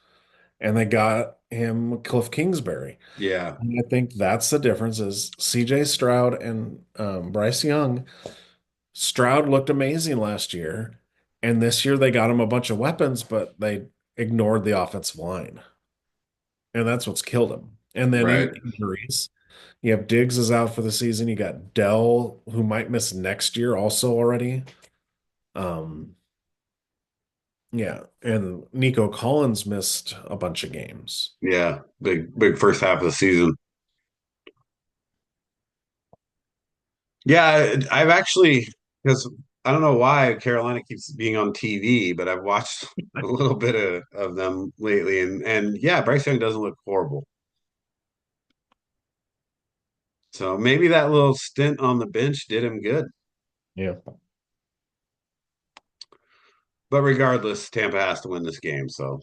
and they got him Cliff Kingsbury. Yeah, And I think that's the difference is CJ Stroud and Bryce Young. Stroud looked amazing last year. And this year they got him a bunch of weapons, but they ignored the offensive line. And that's what's killed him. And then right. injuries. You have Diggs is out for the season. You got Dell, who might miss next year also already. Um, yeah. And Nico Collins missed a bunch of games. Yeah, big first half of the season. Yeah, I've actually because I don't know why Carolina keeps being on TV, but I've watched a little bit of them lately, and yeah, Bryce Young doesn't look horrible. So maybe that little stint on the bench did him good. Yeah. But regardless, Tampa has to win this game. So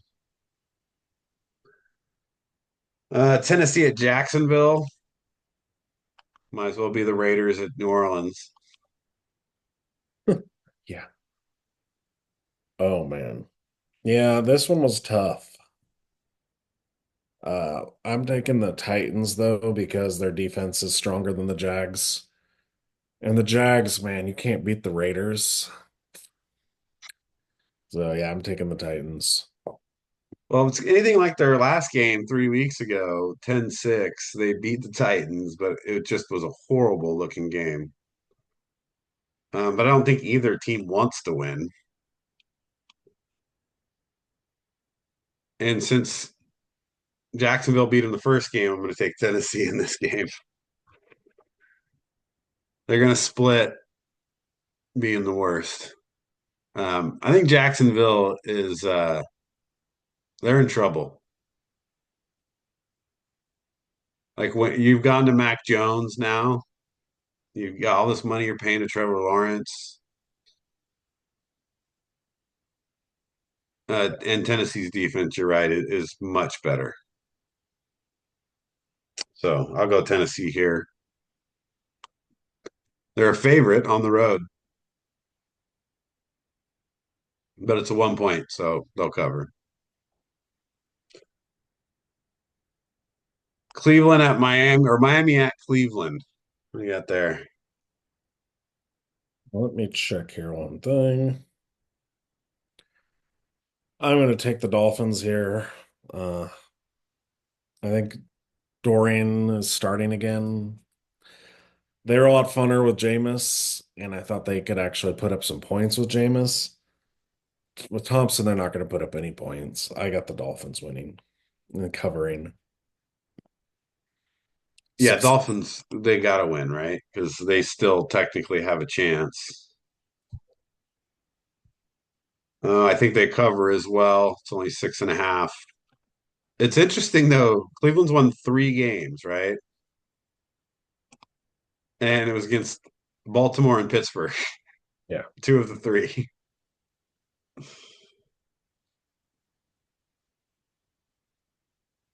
Tennessee at Jacksonville. Might as well be the Raiders at New Orleans. Yeah. Oh man. Yeah, this one was tough. I'm taking the Titans though because their defense is stronger than the Jags. And the Jags, man, you can't beat the Raiders. So yeah, I'm taking the Titans. Well, if it's anything like their last game 3 weeks ago, 10-6. They beat the Titans, but it just was a horrible looking game. But I don't think either team wants to win. And since Jacksonville beat them the first game, I'm going to take Tennessee in this game. They're going to split being the worst. I think Jacksonville is they're in trouble. Like when you've gone to Mac Jones now, you've got all this money you're paying to Trevor Lawrence. And Tennessee's defense, you're right, it is much better. So I'll go Tennessee here. They're a favorite on the road, but it's a 1 point, so they'll cover. Cleveland at Miami or Miami at Cleveland. What do you got there? Let me check here one thing. I'm going to take the Dolphins here. Uh, I think Dorian is starting again. They were a lot funner with Jameis, and I thought they could actually put up some points with Jameis. With Thompson, they're not going to put up any points. I got the Dolphins winning and covering Yeah, 6. Dolphins, they got to win, right? Because they still technically have a chance. I think they cover as well. It's only 6.5. It's interesting though. Cleveland's won 3 games, right? And it was against Baltimore and Pittsburgh, Yeah. two of the three.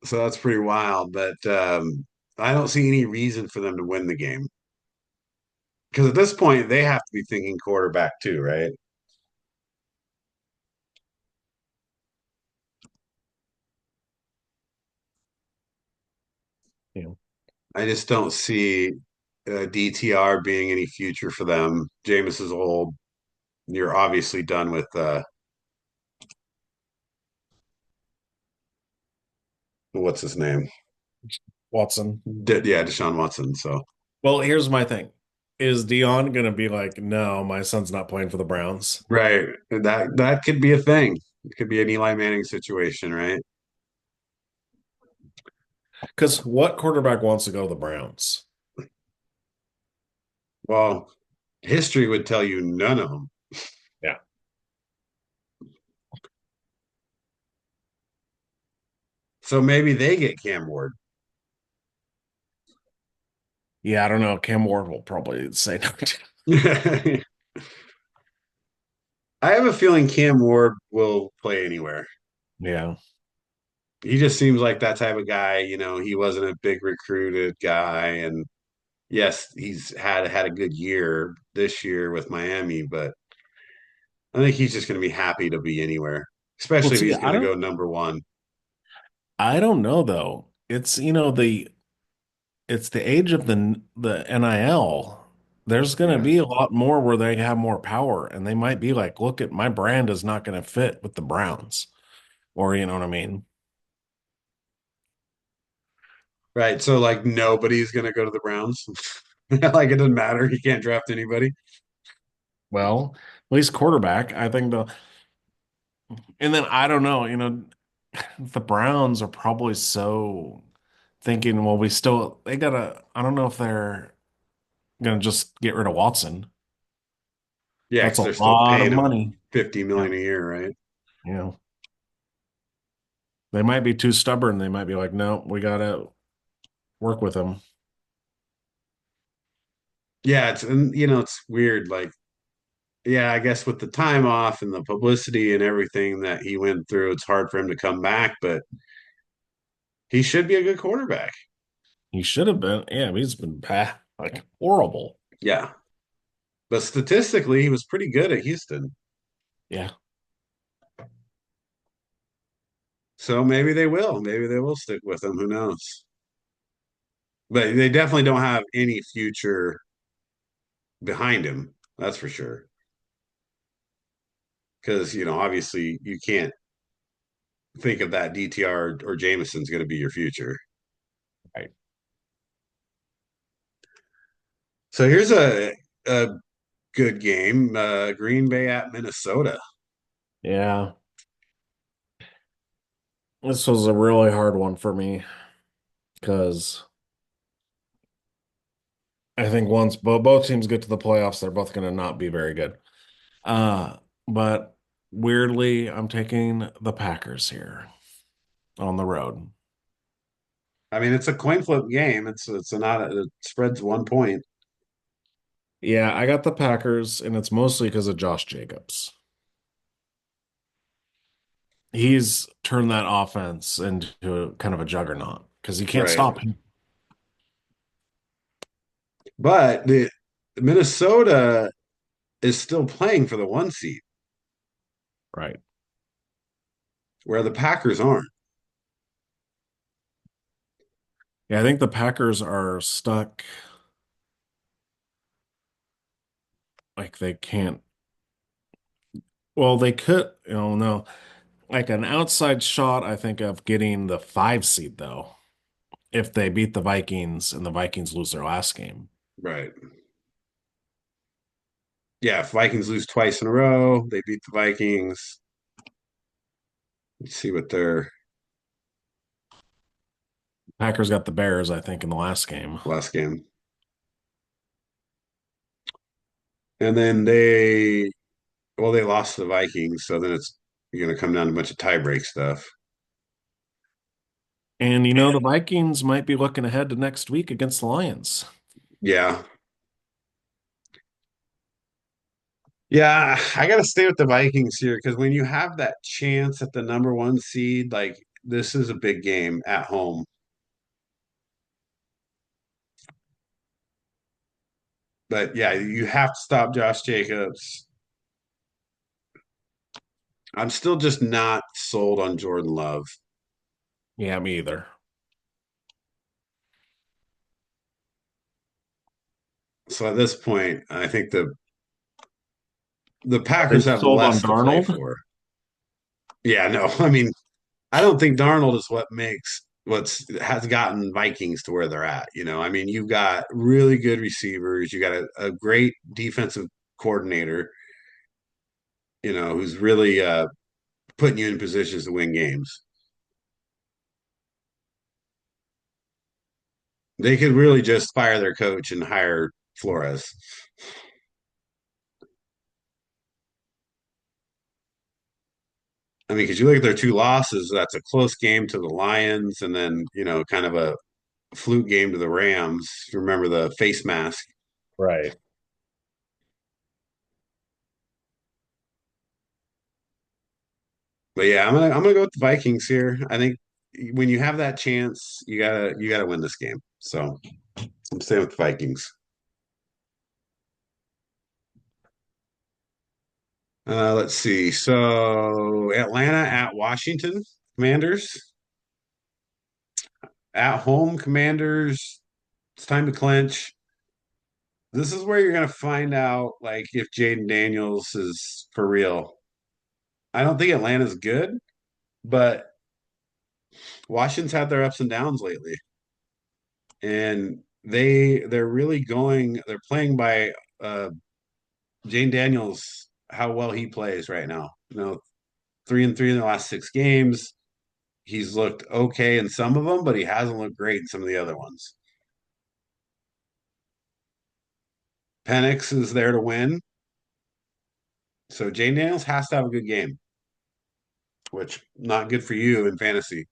So that's pretty wild. But I don't see any reason for them to win the game because at this point they have to be thinking quarterback too, right? Yeah. I just don't see DTR being any future for them. Jameis is old. You're obviously done with what's his name? Watson. Yeah, Deshaun Watson. So Well, here's my thing. Is Dion going to be like, no, my son's not playing for the Browns? right, that could be a thing. It could be an Eli Manning situation, right? Because what quarterback wants to go to the Browns? Well, history would tell you none of them. Yeah. So maybe they get Cam Ward. Yeah, I don't know. Cam Ward will probably say no. I have a feeling Cam Ward will play anywhere. Yeah. He just seems like that type of guy. He wasn't a big recruited guy, and yes, he's had a good year this year with Miami, but I think he's just going to be happy to be anywhere, Well, especially if see, he's going to go number one. I don't know though. It's it's the age of the NIL. There's going to Yeah. be a lot more where they have more power, and they might be like, look at my brand is not going to fit with the Browns, or you know what I mean? Right. So like nobody's going to go to the Browns. Like it doesn't matter. He can't draft anybody. Well, at least quarterback, I think and then I don't know, the Browns are probably so thinking, well, they gotta, I don't know if they're gonna just get rid of Watson. Yeah, That's because a they're still lot of paying him money. 50 Yeah. million a year, right? Yeah. They might be too stubborn. They might be like, no, we gotta work with him. Yeah, it's weird. Like, yeah, I guess with the time off and the publicity and everything that he went through, it's hard for him to come back, but he should be a good quarterback. He should have been. Yeah, he's been bad. Like horrible. Yeah. But statistically, he was pretty good at Houston. Yeah. So maybe they will. Maybe they will stick with him. Who knows? But they definitely don't have any future behind him. That's for sure. Because, obviously you can't think of that DTR or Jameson's going to be your future. Right. So here's a good game. Green Bay at Minnesota. Yeah. This was a really hard one for me because I think once both teams get to the playoffs, they're both going to not be very good. But weirdly, I'm taking the Packers here on the road. I mean, it's a coin flip game. It's not it spreads 1 point. Yeah, I got the Packers, and it's mostly because of Josh Jacobs. He's turned that offense into kind of a juggernaut because he can't Right. stop him. But the Minnesota is still playing for the 1 seed, Right. where the Packers aren't. Yeah, I think the Packers are stuck. Like they can't. Well, they could. No. Like an outside shot, I think, of getting the 5 seed though, if they beat the Vikings and the Vikings lose their last game. Right. Yeah, if Vikings lose twice in a row, they beat the Vikings. Let's see what their Packers got the Bears, I think, in the last game. last game. And then they lost to the Vikings, so then it's going to come down to a bunch of tiebreak stuff. And the Vikings might be looking ahead to next week against the Lions. Yeah. Yeah, I got to stay with the Vikings here because when you have that chance at the number 1 seed, like this is a big game at home. But yeah, you have to stop Josh Jacobs. I'm still just not sold on Jordan Love. Yeah, me either. So at this point, I think the Are they Packers have sold on less to play Darnold? for. Yeah, no, I mean, I don't think Darnold is what makes what's has gotten Vikings to where they're at. I mean, you've got really good receivers, you got a great defensive coordinator, who's really putting you in positions to win games. They could really just fire their coach and hire Flores. I mean, because you look at their 2 losses, that's a close game to the Lions, and then kind of a fluke game to the Rams. If you remember the face mask. Right. But yeah, I'm gonna go with the Vikings here. I think when you have that chance, you gotta win this game. So I'm staying with the Vikings. Let's see. So Atlanta at Washington Commanders. At home Commanders. It's time to clinch. This is where you're gonna find out like if Jaden Daniels is for real. I don't think Atlanta's good, but Washington's had their ups and downs lately. And they're really they're playing by Jane Daniels, how well he plays right now. 3-3 in the last 6 games. He's looked okay in some of them, but he hasn't looked great in some of the other ones. Penix is there to win. So Jane Daniels has to have a good game, which not good for you in fantasy.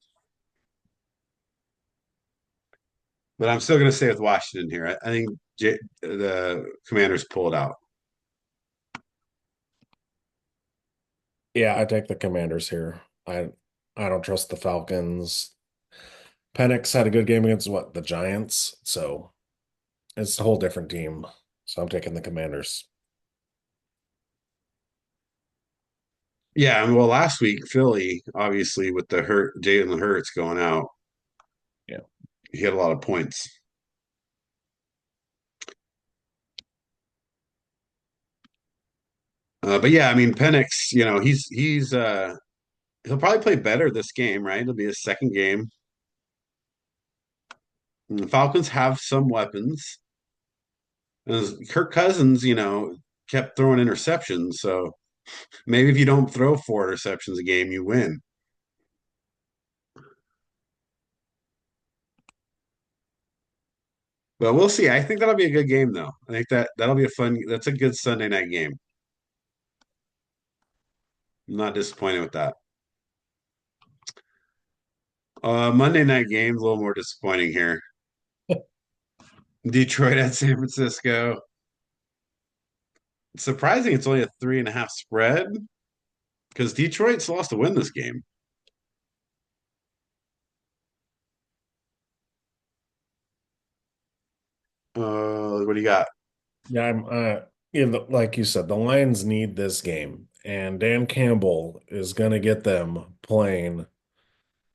But I'm still going to stay with Washington here. I think the Commanders pull it out. Yeah, I take the Commanders here. I don't trust the Falcons. Penix had a good game against what, the Giants? So It's a whole different team. So I'm taking the Commanders. Yeah, and well, last week Philly, obviously with the hurt Jalen Hurts going out, Yeah. he had a lot of points. But yeah, I mean Penix, he's he'll probably play better this game, right? It'll be his second game. And the Falcons have some weapons. And Kirk Cousins, kept throwing interceptions, so maybe if you don't throw four interceptions a game, you win. But we'll see. I think that'll be a good game, though. I think that'll be a fun. That's a good Sunday night game. I'm not disappointed with that. Monday night game's a little more disappointing here. Detroit at San Francisco. It's surprising it's only a 3.5 spread because Detroit's lost to win this game. What do you got? Yeah, like you said, the Lions need this game, and Dan Campbell is going to get them playing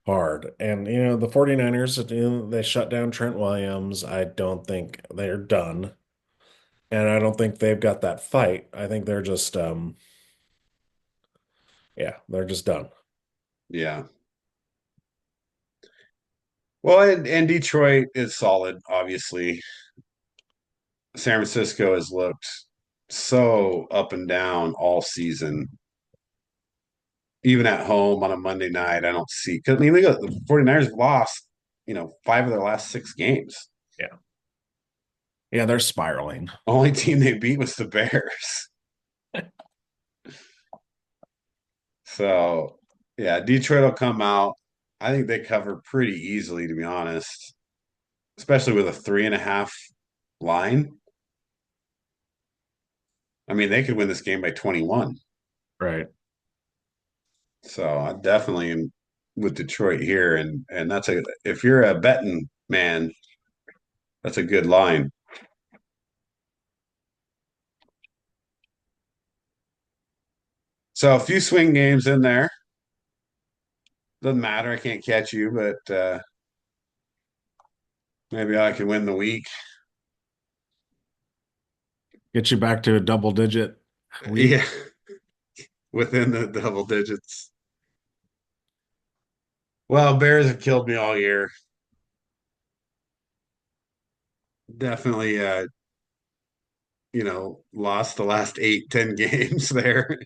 hard. And the 49ers, they shut down Trent Williams. I don't think they're done. And I don't think they've got that fight. I think they're just yeah, they're just done. Yeah. Well, and Detroit is solid, obviously. San Francisco has looked so up and down all season. Even at home on a Monday night, I don't see because I mean look at the 49ers lost, five of their last six games. Yeah. Yeah, they're spiraling. Only team they beat was the Bears. So yeah, Detroit will come out. I think they cover pretty easily, to be honest, especially with a 3.5 line. I mean, they could win this game by 21. Right. So I definitely am with Detroit here, and that's a if you're a betting man, that's a good line. So a few swing games in there. Doesn't matter. I can't catch you, but maybe I can win the week. Get you back to a double digit week. Yeah, within the double digits. Well, Bears have killed me all year. Definitely, lost the last 8, 10 games there.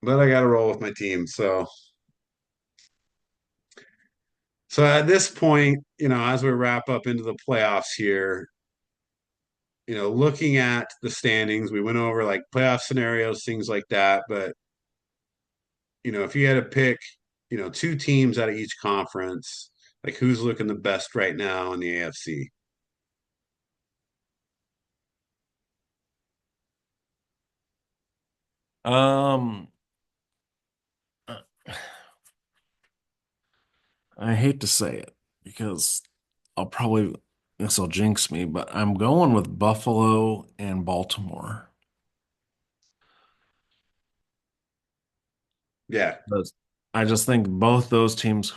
But I got to roll with my team. So at this point, as we wrap up into the playoffs here, looking at the standings, we went over like playoff scenarios, things like that. But, if you had to pick, two teams out of each conference, like who's looking the best right now in the AFC? Um, I hate to say it because I'll probably this will jinx me, but I'm going with Buffalo and Baltimore. Yeah. Those- I just think both those teams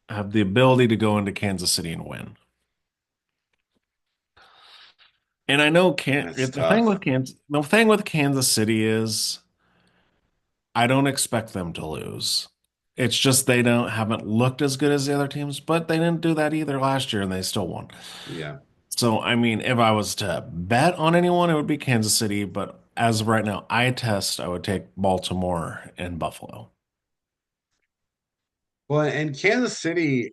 have the ability to go into Kansas City and win. And I know That's the tough. thing with Kansas City is I don't expect them to lose. It's just they don't haven't looked as good as the other teams, but they didn't do that either last year and they still won. Yeah. So, I mean, if I was to bet on anyone, it would be Kansas City, but as of right now, I would take Baltimore and Buffalo. Well, and Kansas City,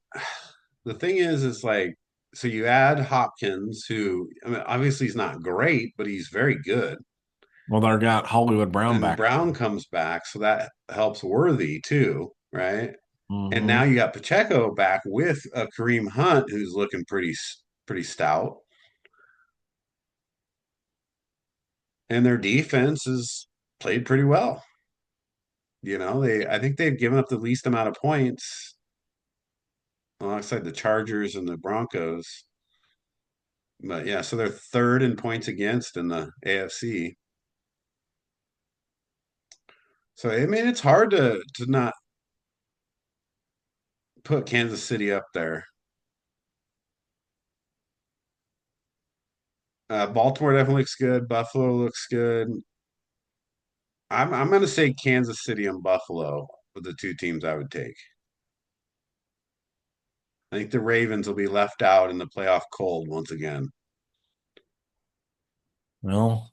the thing is like, so you add Hopkins, who, I mean, obviously he's not great, but he's very good. Well, they've got Hollywood Brown And back. Brown comes back, so that helps Worthy too, right? And Hmm. now you got Pacheco back with a Kareem Hunt who's looking pretty stout. And their defense has played pretty well. I think they've given up the least amount of points alongside the Chargers and the Broncos. But yeah, so they're third in points against in the AFC. So I mean, it's hard to not put Kansas City up there. Baltimore definitely looks good. Buffalo looks good. I'm going to say Kansas City and Buffalo with the two teams I would take. I think the Ravens will be left out in the playoff cold once again. Well,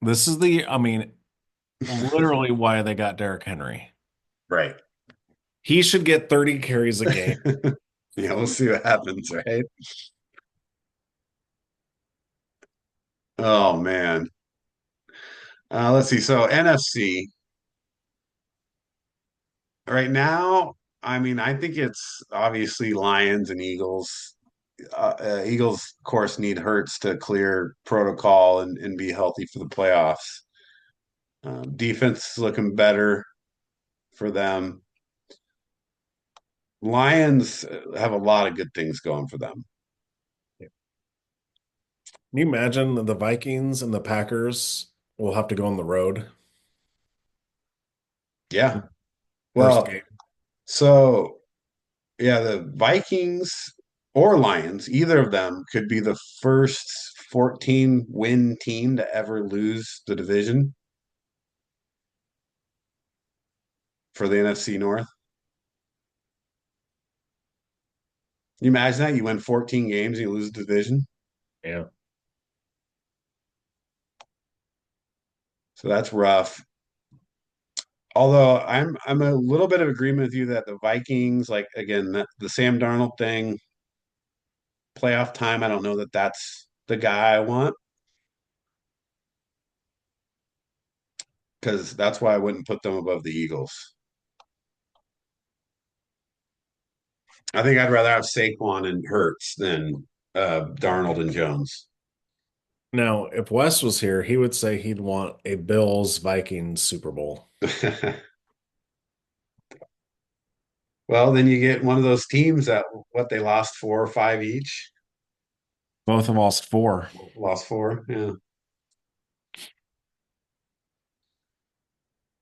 this is I mean, literally why they got Derrick Henry. Right. He should get 30 carries a game. Yeah, we'll see what happens, right? Oh man. Let's see. So NFC right now, I mean, I think it's obviously Lions and Eagles. Eagles, of course, need Hurts to clear protocol and be healthy for the playoffs. Defense is looking better for them. Lions have a lot of good things going for them. Can you imagine the Vikings and the Packers will have to go on the road Yeah. first Well, game? so yeah, the Vikings or Lions, either of them could be the first 14 win team to ever lose the division for the NFC North. Can you imagine that? You win 14 games and you lose the division. Yeah. So that's rough. Although I'm a little bit of agreement with you that the Vikings, like again, the Sam Darnold thing, playoff time, I don't know that that's the guy I want because that's why I wouldn't put them above the Eagles. I think I'd rather have Saquon and Hurts than Darnold and Jones. Now, if Wes was here, he would say he'd want a Bills Vikings Super Bowl. Well, then you get one of those teams that what they lost four or five each. Both have lost four. Lost four. Yeah.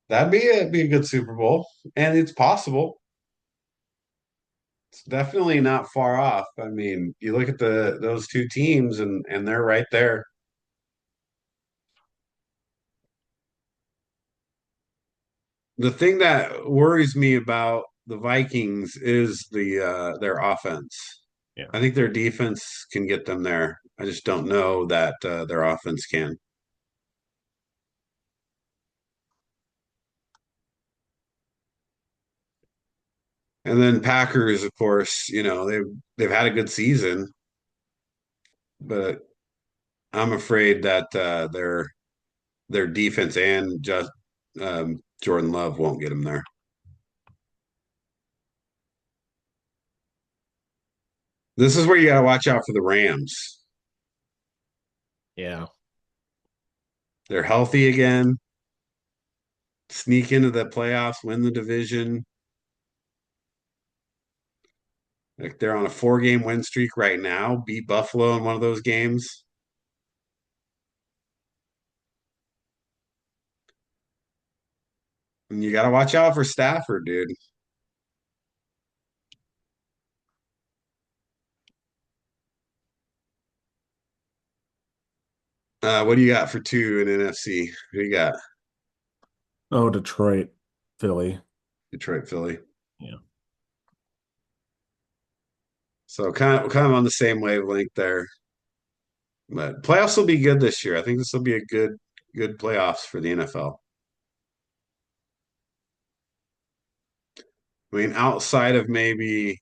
That'd be a good Super Bowl. And it's possible. It's definitely not far off. I mean, you look at the those two teams and they're right there. The thing that worries me about the Vikings is their offense. Yeah. I think their defense can get them there. I just don't know that their offense can. And then Packers, of course, they've had a good season, but I'm afraid that their defense and just Jordan Love won't get them there. This is where you got to watch out for the Rams. Yeah. They're healthy again, sneak into the playoffs, win the division. Like they're on a 4 game win streak right now, beat Buffalo in one of those games. And you got to watch out for Stafford, dude. What do you got for two in NFC? Who you got? Oh, Detroit, Philly. Detroit, Philly. Yeah. So kind of on the same wavelength there. But playoffs will be good this year. I think this will be a good playoffs for the NFL. I mean, outside of maybe,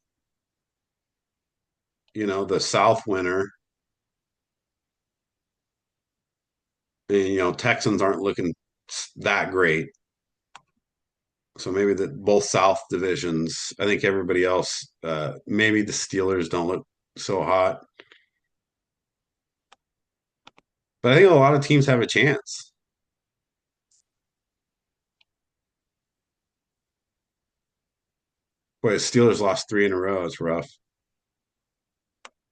the South winner, and, Texans aren't looking that great. So maybe the both South divisions. I think everybody else, maybe the Steelers don't look so hot. But I think a lot of teams have a chance. Boy, Steelers lost three in a row. It's rough.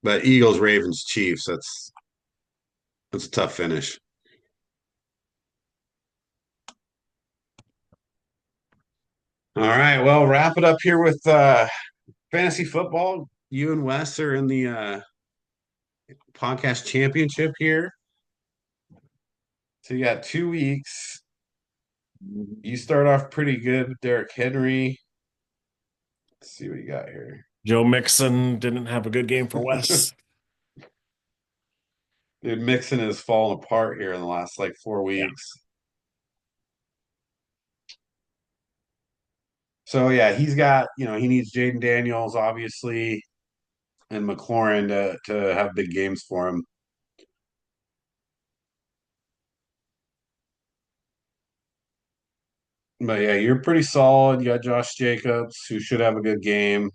But Eagles, Ravens, Chiefs. That's a tough finish. All right. Well, wrap it up here with fantasy football. You and Wes are in the podcast championship here. So you got 2 weeks. You start off pretty good with Derrick Henry. Let's see what you got here. Joe Mixon didn't have a good game for Wes. Dude, Mixon has fallen apart here in the last like 4 weeks. So yeah, he's got, he needs Jaden Daniels, obviously, and McLaurin to have big games for him. But yeah, you're pretty solid. You got Josh Jacobs, who should have a good game.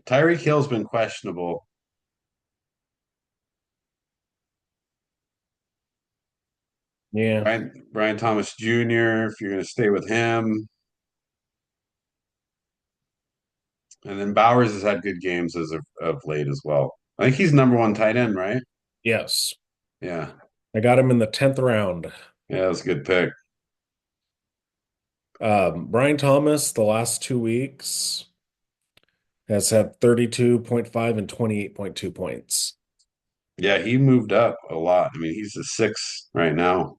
Tyreek Hill's been questionable. Yeah. Brian Thomas Jr., if you're going to stay with him. And then Bowers has had good games as of late as well. I think he's number one tight end, right? Yes. Yeah. I got him in the 10th round. Yeah, that's a good pick. Brian Thomas, the last 2 weeks, has had 32.5 and 28.2 points. Yeah, he moved up a lot. I mean, he's a six right now.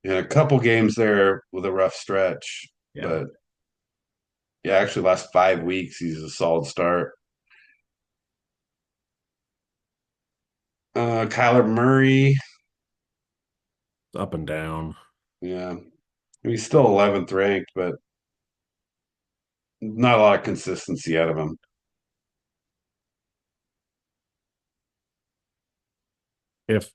Yeah, a couple games there with a rough stretch, Yeah. but yeah, actually last 5 weeks he's a solid start. Kyler Murray, Up and down. yeah, he's still 11th ranked, but not a lot of consistency out of him. If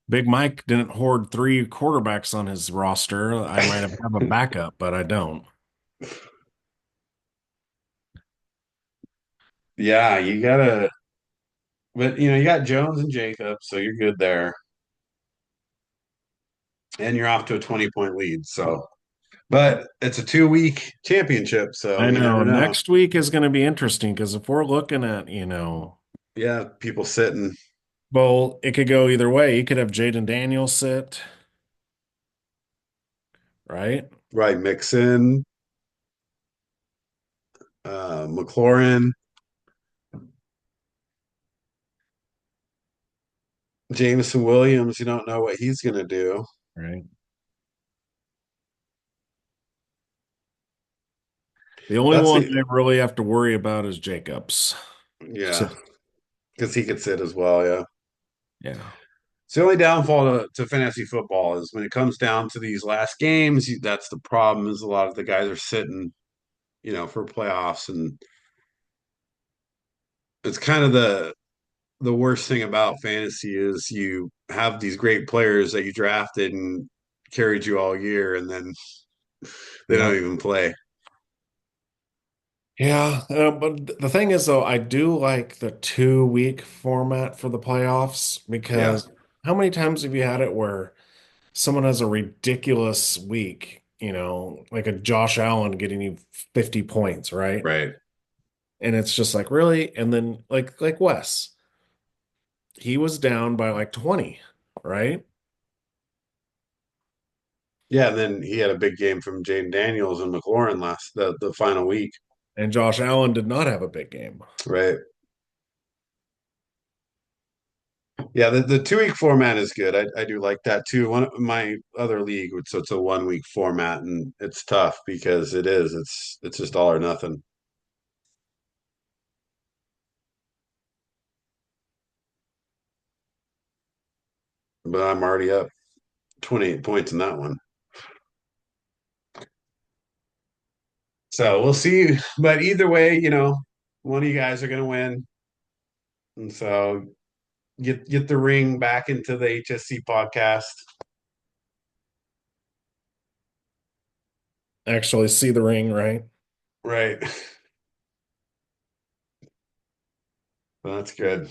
Big Mike didn't hoard three quarterbacks on his roster, I might have a backup, but I don't. Yeah, but you got Jones and Jacobs, so you're good there, and you're off to a 20-point lead. So, but it's a 2 week championship, so I you know. never know. Next week is going to be interesting because if we're looking at, Yeah, people sitting well, it could go either way. You could have Jaden Daniels sit, right? right, Mixon, McLaurin, Jameson Williams. You don't know what he's going to do. Right. The only That's one the I really have to worry about is Jacobs. Yeah, So, because he could sit as well. Yeah. yeah. It's the only downfall to fantasy football is when it comes down to these last games. That's the problem. Is a lot of the guys are sitting, for playoffs, and it's kind of the worst thing about fantasy is you have these great players that you drafted and carried you all year, and then they Yeah. don't even play. Yeah. But the thing is, though, I do like the 2 week format for the playoffs Yeah, because how many times have you had it where someone has a ridiculous week, like a Josh Allen getting you 50 points, right? right. And it's just like, really? And then like Wes, he was down by like 20, right? Yeah, and then he had a big game from Jaden Daniels and McLaurin the final week, And Josh Allen did not have a big game. right? Yeah, the 2 week format is good. I do like that too. One of my other league, so it's a 1 week format, and it's tough because it's just all or nothing. But I'm already up 28 points in that one. So we'll see. But either way, one of you guys are gonna win. And so get the ring back into the HSC podcast. Actually see the ring, right? Right. Well, that's good.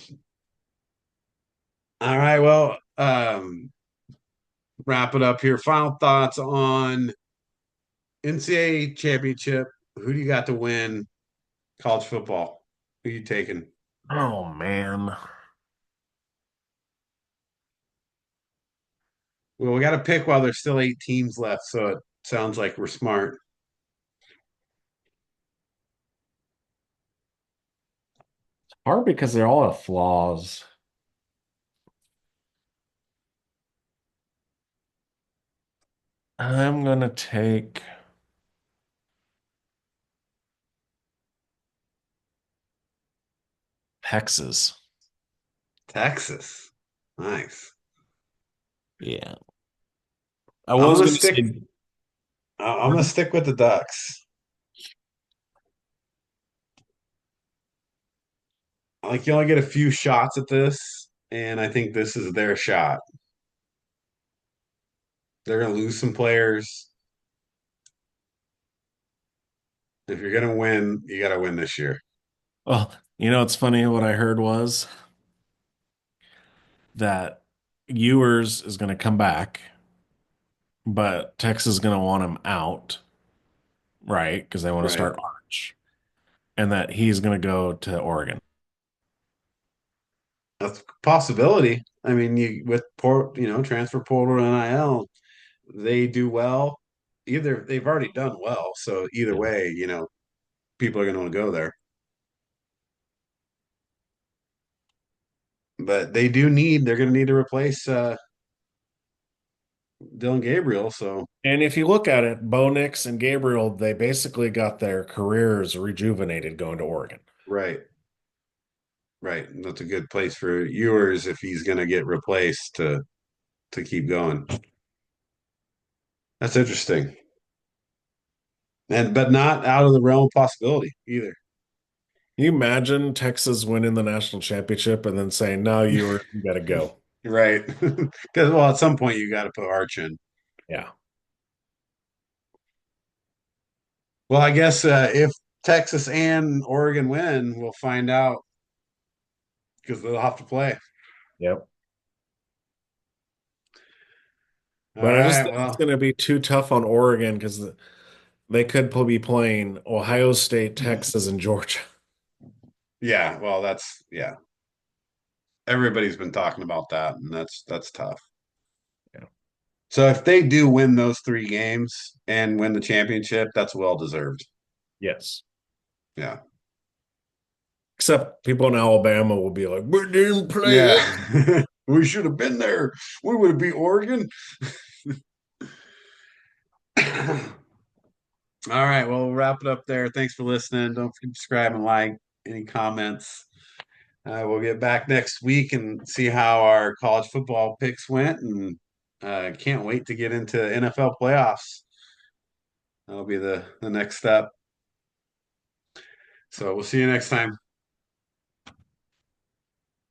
All right. Well, wrap it up here. Final thoughts on NCAA championship. Who do you got to win college football? Who you taking? Oh man. Well, we got to pick while there's still 8 teams left, so it sounds like we're smart. Hard because they all have flaws. I'm gonna take Texas. Texas. Nice. Yeah. I I'm was gonna gonna stick. say I'm gonna stick with the Ducks. Like you only get a few shots at this, and I think this is their shot. They're gonna lose some players. If you're gonna win, you got to win this year. well, it's funny what I heard was that Ewers is gonna come back, but Texas is gonna want him out, right? Because they want to Right. start Arch. And that he's gonna go to Oregon. That's a possibility. I mean, you with transfer portal and NIL, they do well. Either they've already done well, so either Yeah. way, people are going to want to go there. But they're going to need to replace Dylan Gabriel. So And if you look at it, Bo Nix and Gabriel, they basically got their careers rejuvenated going to Oregon. right, right, that's a good place for Ewers if he's going to get replaced to keep going. That's interesting, and but not out of the realm of possibility either. Can you imagine Texas winning the national championship and then saying, "No, you got to go." Right, because well, at some point you got to put Arch in. Yeah. Well, I guess if Texas and Oregon win, we'll find out because they'll have to play. Yep. All But I just right. think it's Well, going to be too tough on Oregon because they could be playing Ohio State, Texas, and Georgia. yeah. Well, yeah. Everybody's been talking about that, and that's tough. Yeah. So if they do win those 3 games and win the championship, that's well deserved. Yes. Yeah. Except people in Alabama will be like, "We didn't play it." Yeah. We should have been there. We would have beat Oregon. All right. Well, we'll wrap it up there. Thanks for listening. Don't forget to subscribe and like. Any comments? We'll get back next week and see how our college football picks went, and can't wait to get into NFL playoffs. That'll be the next step. So we'll see you next time.